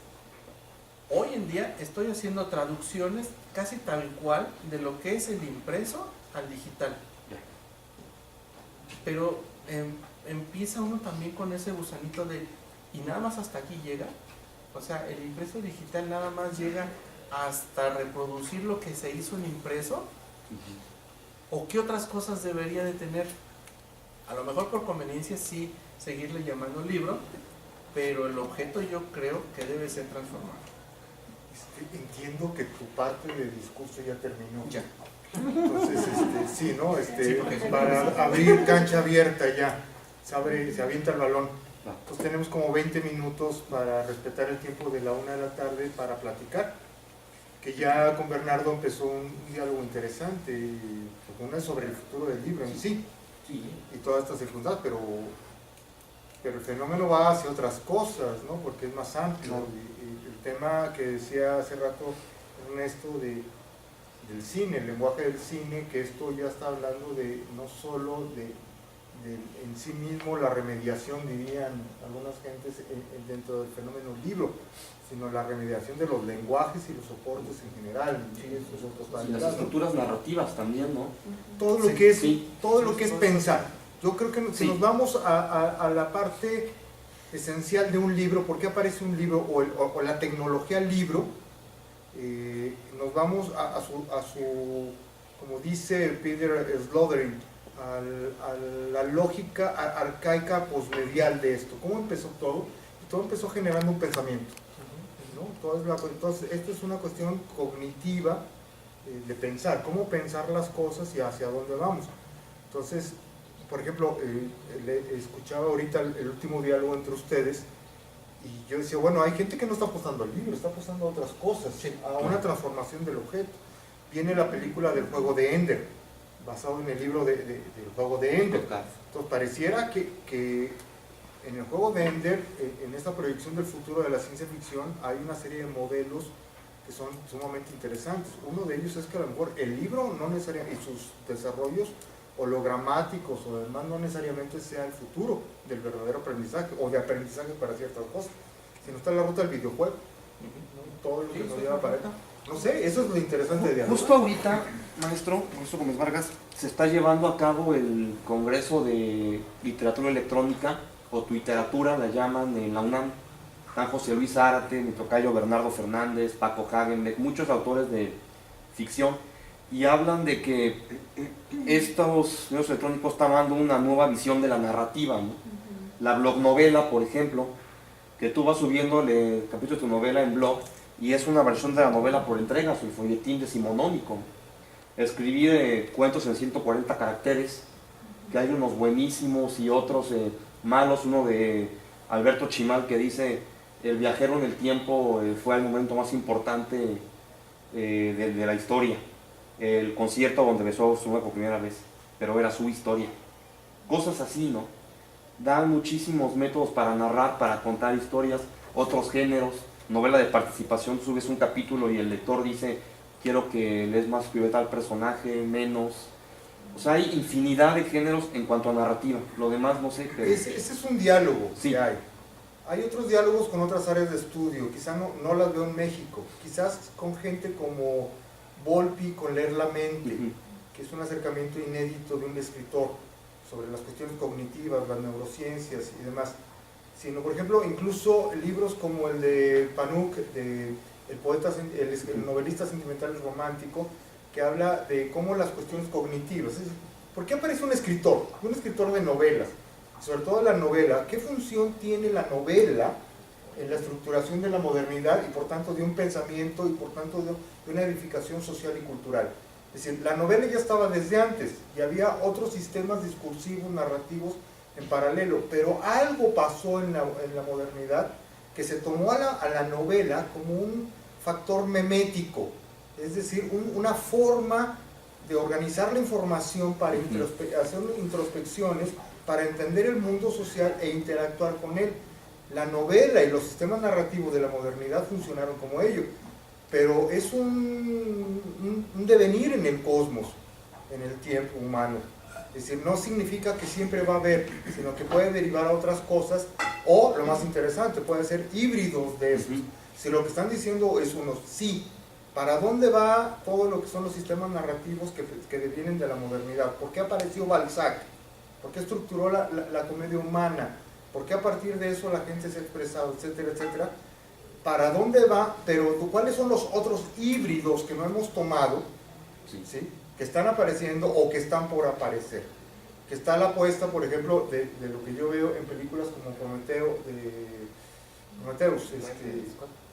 hoy en día estoy haciendo traducciones casi tal cual de lo que es el impreso al digital. Pero empieza uno también con ese gusanito de, ¿y nada más hasta aquí llega? O sea, el impreso digital nada más llega hasta reproducir lo que se hizo en impreso. ¿O qué otras cosas debería de tener? A lo mejor por conveniencia sí seguirle llamando libro, pero el objeto yo creo que debe ser transformado. Entiendo que tu parte del discurso ya terminó. Ya. Entonces, sí, ¿no? Sí, porque para abrir cancha abierta ya, se avienta el balón. Entonces tenemos como 20 minutos para respetar el tiempo de la 1 de la tarde para platicar. Que ya con Bernardo empezó un diálogo interesante, una es sobre el futuro del libro en sí, y todas estas circunstancias, pero el fenómeno va hacia otras cosas, ¿no? Porque es más amplio. Claro. Y el tema que decía hace rato Ernesto del cine, el lenguaje del cine, que esto ya está hablando de no solo de en sí mismo la remediación, dirían algunas gentes, dentro del fenómeno libro, sino la remediación de los lenguajes y los soportes en general. Y las estructuras narrativas también, ¿no? Todo lo que es pensar. Yo creo que si nos vamos a la parte esencial de un libro, ¿por qué aparece un libro o la tecnología libro? Nos vamos a su, como dice Peter Sloterdijk, a la lógica arcaica posmedial de esto. ¿Cómo empezó todo? Todo empezó generando un pensamiento, ¿no? Entonces, esto es una cuestión cognitiva de pensar, cómo pensar las cosas y hacia dónde vamos. Entonces, por ejemplo, escuchaba ahorita el último diálogo entre ustedes y yo decía, bueno, hay gente que no está apostando al libro, está apostando a otras cosas, a una transformación del objeto. Viene la película del juego de Ender, basado en el libro del juego de Ender. Entonces pareciera que en el juego de Ender, en esta proyección del futuro de la ciencia ficción, hay una serie de modelos que son sumamente interesantes. Uno de ellos es que a lo mejor el libro no necesariamente, y sus desarrollos hologramáticos o demás, no necesariamente sea el futuro del verdadero aprendizaje o de aprendizaje para ciertas cosas, sino está la ruta del videojuego, ¿no? Todo lo que nos lleva para acá. No sé, eso es lo interesante de diálogo. Justo ahorita, maestro Gómez Vargas, se está llevando a cabo el Congreso de Literatura Electrónica, o Twitteratura la llaman en la UNAM. Están José Luis Zárate, mi tocayo Bernardo Fernández, Paco Hagenbeck, muchos autores de ficción, y hablan de que estos medios electrónicos están dando una nueva visión de la narrativa, ¿no? La blognovela, por ejemplo, que tú vas subiendo el capítulo de tu novela en blog, y es una versión de la novela por entregas, el folletín decimonónico. Escribir cuentos en 140 caracteres, que hay unos buenísimos y otros malos, uno de Alberto Chimal que dice, el viajero en el tiempo fue el momento más importante de la historia, el concierto donde besó a su novia por primera vez, pero era su historia. Cosas así, ¿no? Dan muchísimos métodos para narrar, para contar historias, otros géneros. Novela de participación, subes un capítulo y el lector dice, quiero que lees más privada al personaje, menos. O sea, hay infinidad de géneros en cuanto a narrativa. Lo demás no sé. Pero... Ese es un diálogo sí. que hay. Hay otros diálogos con otras áreas de estudio, quizás no las veo en México, quizás con gente como Volpi con Leer la Mente, que es un acercamiento inédito de un escritor sobre las cuestiones cognitivas, las neurociencias y demás, sino por ejemplo incluso libros como el de Panouk, el novelista sentimental y romántico, que habla de cómo las cuestiones cognitivas, ¿por qué aparece un escritor de novelas? Sobre todo la novela, ¿qué función tiene la novela en la estructuración de la modernidad y por tanto de un pensamiento y por tanto de una edificación social y cultural? Es decir, la novela ya estaba desde antes y había otros sistemas discursivos, narrativos en paralelo, pero algo pasó en la modernidad que se tomó a la novela como un factor memético, es decir, una forma de organizar la información para hacer introspecciones, para entender el mundo social e interactuar con él. La novela y los sistemas narrativos de la modernidad funcionaron como ello, pero es un devenir en el cosmos, en el tiempo humano. Es decir, no significa que siempre va a haber, sino que puede derivar a otras cosas, o lo más interesante, puede ser híbridos de esto. Si lo que están diciendo es sí, ¿para dónde va todo lo que son los sistemas narrativos que devienen de la modernidad? ¿Por qué apareció Balzac? ¿Por qué estructuró la comedia humana? ¿Por qué a partir de eso la gente se ha expresado, etcétera, etcétera? ¿Para dónde va? Pero ¿cuáles son los otros híbridos que no hemos tomado, ¿sí? Que están apareciendo o que están por aparecer? Que está la apuesta, por ejemplo, de lo que yo veo en películas como Prometheus,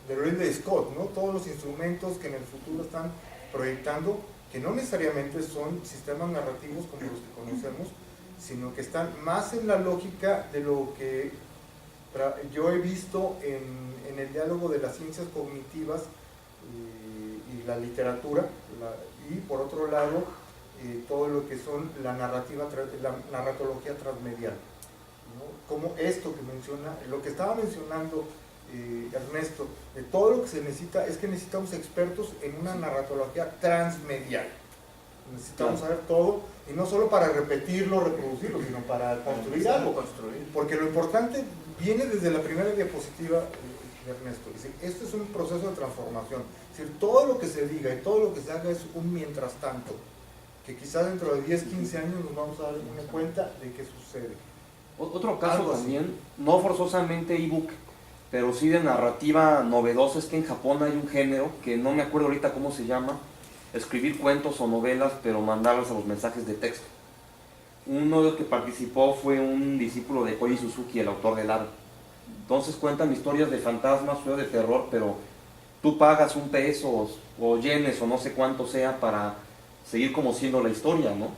de Ridley Scott, ¿no? Todos los instrumentos que en el futuro están proyectando, que no necesariamente son sistemas narrativos como los que conocemos, sino que están más en la lógica de lo que yo he visto en el diálogo de las ciencias cognitivas y la literatura, y por otro lado todo lo que son la narratología transmedial, ¿no? Como esto que menciona, lo que estaba mencionando Ernesto, de todo lo que se necesita es que necesitamos expertos en una narratología transmedial. Necesitamos saber todo, y no solo para repetirlo, reproducirlo, sino para construir algo. Porque lo importante viene desde la primera diapositiva de Ernesto. Es decir, esto es un proceso de transformación. Es decir, todo lo que se diga y todo lo que se haga es un mientras tanto, que quizás dentro de 10, 15 años nos vamos a dar una cuenta de qué sucede. Otro caso también, no forzosamente ebook, pero sí de narrativa novedosa, es que en Japón hay un género que no me acuerdo ahorita cómo se llama, escribir cuentos o novelas, pero mandarlas a los mensajes de texto. Uno de los que participó fue un discípulo de Koji Suzuki, el autor del Aro. Entonces cuentan historias de fantasmas o de terror, pero tú pagas $1 o yenes o no sé cuánto sea para seguir conociendo la historia, ¿no?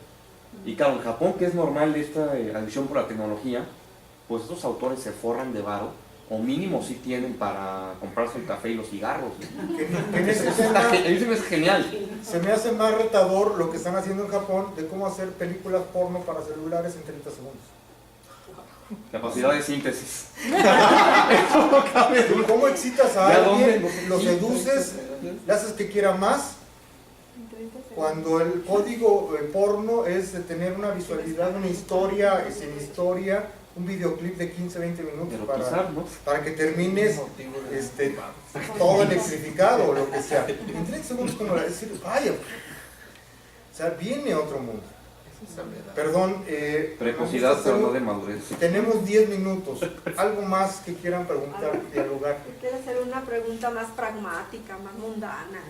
Y claro, en Japón, que es normal esta adicción por la tecnología, pues estos autores se forran de varo, o mínimo sí tienen para comprarse el café y los cigarros, ¿no? En ese tema, es genial. Se me hace más retador lo que están haciendo en Japón de cómo hacer películas porno para celulares en 30 segundos. Capacidad de síntesis. ¿Cómo excitas a alguien? Lo seduces, le haces que quiera más, cuando el código porno es de tener una visualidad, una historia, sin historia, un videoclip de 15-20 minutos para que termines todo electrificado o lo que sea. En 30 segundos como decir, vaya, o sea, viene otro mundo. Perdón, precocidad, pero no de madurez. Tenemos 10 minutos. ¿Algo más que quieran preguntar, dialogar? Quiero hacer una pregunta más pragmática, más mundana,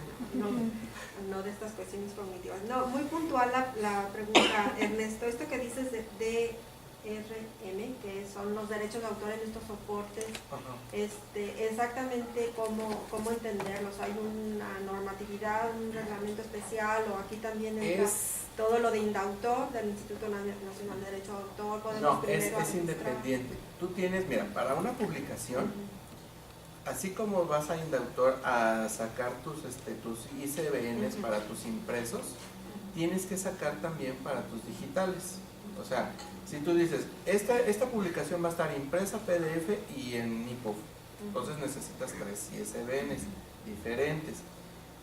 no de estas cuestiones cognitivas. No, muy puntual la pregunta, Ernesto. Esto que dices de DRM, que son los derechos de autor en estos soportes, exactamente cómo entenderlos. ¿Hay una normatividad, un reglamento especial, o aquí también entra todo lo de Indautor, del Instituto Nacional de Derecho de Autor? No, es independiente. Tú tienes, mira, para una publicación, así como vas a Indautor a sacar tus ISBNs para tus impresos, tienes que sacar también para tus digitales. O sea, si tú dices, esta publicación va a estar impresa, PDF y en EPUB, entonces necesitas 3 ISBNs diferentes.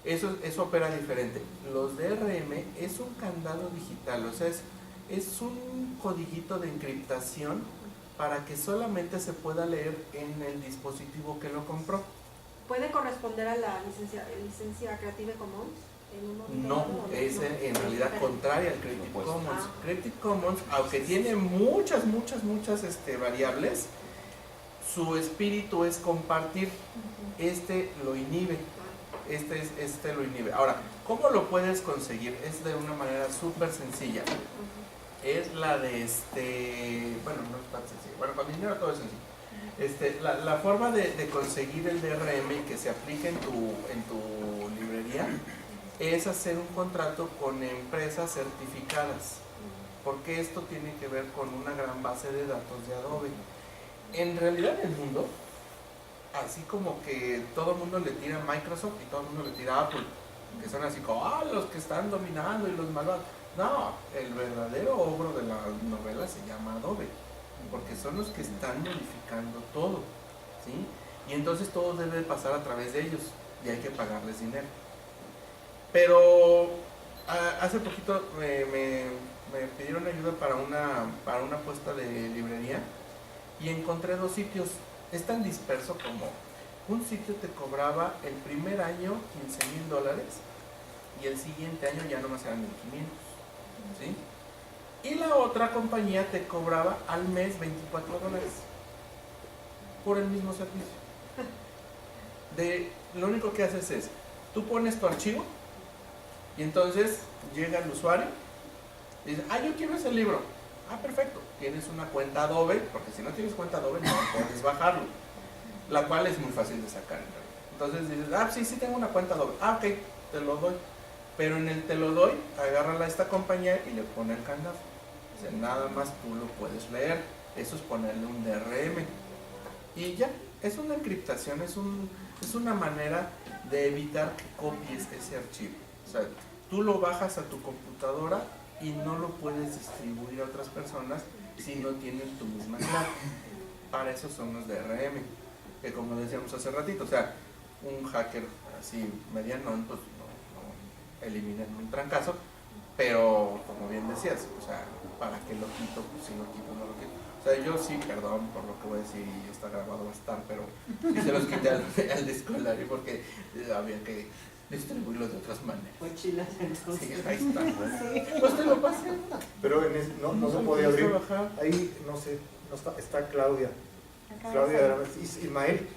Eso opera diferente. Los DRM es un candado digital, o sea, es un codiguito de encriptación para que solamente se pueda leer en el dispositivo que lo compró. ¿Puede corresponder a la licencia Creative Commons? En un momento No, dado, ¿o es no? en realidad contraria al Creative No, pues. Commons. Ah. Creative Commons, aunque tiene muchas variables, su espíritu es compartir. Este lo inhibe. Este lo inhibe. Ahora, ¿cómo lo puedes conseguir? Es de una manera súper sencilla. Es la de bueno, no es tan sencillo. Bueno, con dinero todo es sencillo. La forma de conseguir el DRM y que se aplique en tu librería es hacer un contrato con empresas certificadas, porque esto tiene que ver con una gran base de datos de Adobe. En realidad en el mundo, así como que todo el mundo le tira a Microsoft y todo el mundo le tira a Apple, que son así como, los que están dominando y los malvados. No, el verdadero ogro de la novela se llama Adobe, porque son los que están modificando todo, ¿sí? Y entonces todo debe pasar a través de ellos y hay que pagarles dinero. Pero hace poquito me pidieron ayuda para una apuesta de librería y encontré 2 sitios. Es tan disperso como un sitio te cobraba el primer año $15,000 y el siguiente año ya nomás eran $1,500, ¿sí? Y la otra compañía te cobraba al mes $24 por el mismo servicio. Lo único que haces es, tú pones tu archivo y entonces llega el usuario y dice, yo quiero ese libro. Perfecto, tienes una cuenta Adobe, porque si no tienes cuenta Adobe no puedes bajarlo, la cual es muy fácil de sacar. Entonces dices, sí tengo una cuenta Adobe, ok, te lo doy, pero en el te lo doy, agárrala a esta compañía y le pone el candado. O sea, nada más tú lo puedes leer, eso es ponerle un DRM y ya, es una encriptación, es una manera de evitar que copies ese archivo. O sea, tú lo bajas a tu computadora y no lo puedes distribuir a otras personas si no tienen tu misma clave. Para eso son los DRM, que como decíamos hace ratito, o sea, un hacker así mediano, pues no elimina en un trancazo, pero como bien decías, o sea, ¿para qué lo quito? Pues si lo quito, no lo quito. O sea, yo sí, perdón por lo que voy a decir y está grabado va a estar, pero sí se los quité al escolario porque había que distribuirlos de otras maneras. Fue chilas entonces. Sí, ahí está. Pues te lo pasé. Pero no se podía abrir. Bajar. Ahí, no sé, está Claudia. Claudia, Ismael,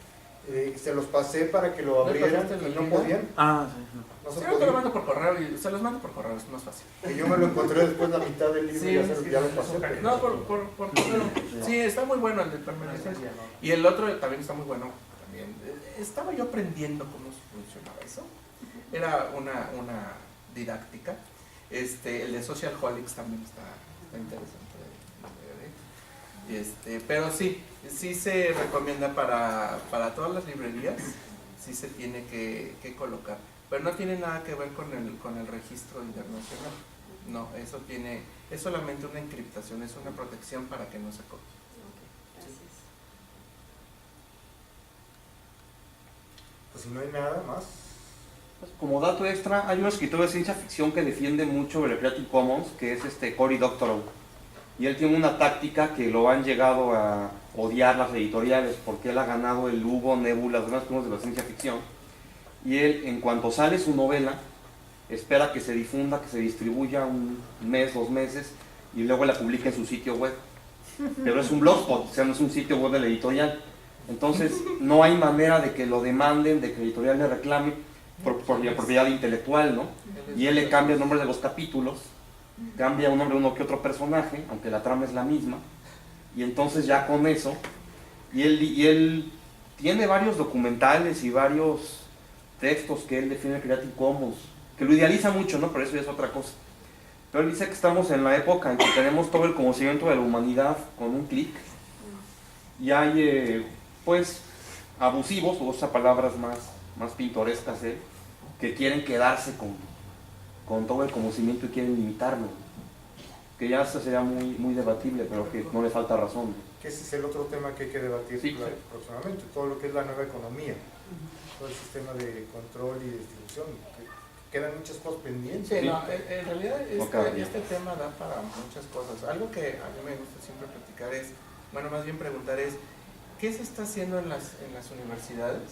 se los pasé para que lo abrieran y no podían. Sí. No se Sí, te lo podían. mando por correo y se los mando por correo, es más fácil. Que yo me lo encontré después la mitad del libro y ya lo pasé. pero No, por correo. Sí, está muy bueno el de permanencia. Y el otro también está muy bueno. También. Estaba yo aprendiendo cómo funcionaba eso. Era una didáctica. El de Social Holics también está interesante. Pero sí se recomienda para todas las librerías, sí se tiene que colocar. Pero no tiene nada que ver con el registro internacional. No, es solamente una encriptación, es una protección para que no se copie. Gracias. Pues si no hay nada más. Como dato extra, hay un escritor de ciencia ficción que defiende mucho el Creative Commons, que es Cory Doctorow. Y él tiene una táctica que lo han llegado a odiar las editoriales, porque él ha ganado el Hugo, Nebula, los demás premios de la ciencia ficción. Y él, en cuanto sale su novela, espera que se difunda, que se distribuya un mes, 2 meses, y luego la publica en su sitio web. Pero es un blogspot, o sea, no es un sitio web de la editorial. Entonces, no hay manera de que lo demanden, de que la editorial le reclame por la propiedad intelectual, ¿no? Y él le cambia el nombre de los capítulos, cambia un nombre uno que otro personaje, aunque la trama es la misma, y entonces ya con eso, y él tiene varios documentales y varios textos que él define el Creative Commons, que lo idealiza mucho, ¿no? Pero eso ya es otra cosa. Pero él dice que estamos en la época en que tenemos todo el conocimiento de la humanidad con un clic, y hay, pues, abusivos, o usa palabras más pintorescas, que quieren quedarse con todo el conocimiento y quieren limitarlo. Que ya sería muy debatible, pero que no le falta razón. Que ese es el otro tema que hay que debatir Sí. próximamente, todo lo que es la nueva economía, todo el sistema de control y distribución. Quedan muchas cosas pendientes. Sí, no, en realidad No cabe. este tema da para muchas cosas. Algo que a mí me gusta siempre platicar es bueno, más bien preguntar es, ¿qué se está haciendo en las universidades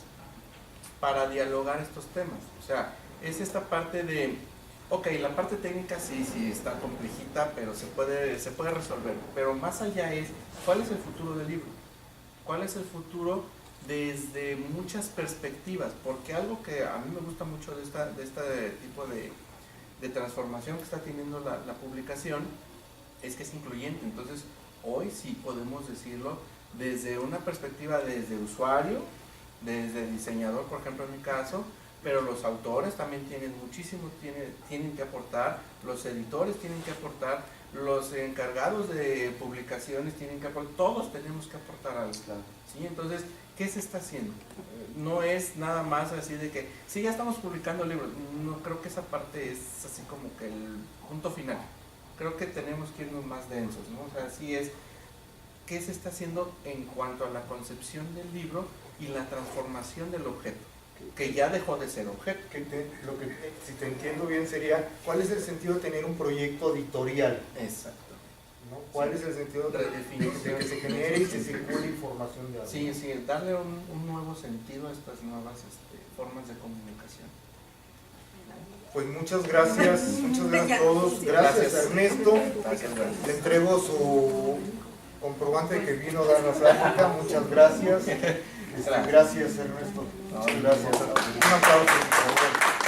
para dialogar estos temas? O sea, es esta parte de, ok, la parte técnica sí está complejita, pero se puede resolver, pero más allá es, ¿cuál es el futuro del libro? ¿Cuál es el futuro desde muchas perspectivas? Porque algo que a mí me gusta mucho de este tipo de transformación que está teniendo la publicación es que es incluyente. Entonces, hoy sí podemos decirlo desde una perspectiva desde usuario, desde diseñador, por ejemplo, en mi caso, pero los autores también tienen muchísimo, tienen que aportar, los editores tienen que aportar, los encargados de publicaciones tienen que aportar, todos tenemos que aportar algo. Claro. ¿Sí? Entonces, ¿qué se está haciendo? No es nada más así de que, sí, ya estamos publicando libros, no creo que esa parte es así como que el punto final. Creo que tenemos que irnos más densos, ¿no? O sea, sí es, ¿qué se está haciendo en cuanto a la concepción del libro y la transformación del objeto? Que ya dejó de ser objeto. Si te entiendo bien sería, ¿cuál es el sentido de tener un proyecto editorial? Exacto. ¿No? ¿Cuál es el sentido de que se genere y se circule información de algo? Sí, darle un nuevo sentido a estas nuevas formas de comunicación. Pues muchas gracias a todos. Gracias Ernesto. Gracias. Le entrego su comprobante de que vino a dar la plática. Muchas gracias. Gracias Ernesto. Muchas gracias. Un aplauso, por favor.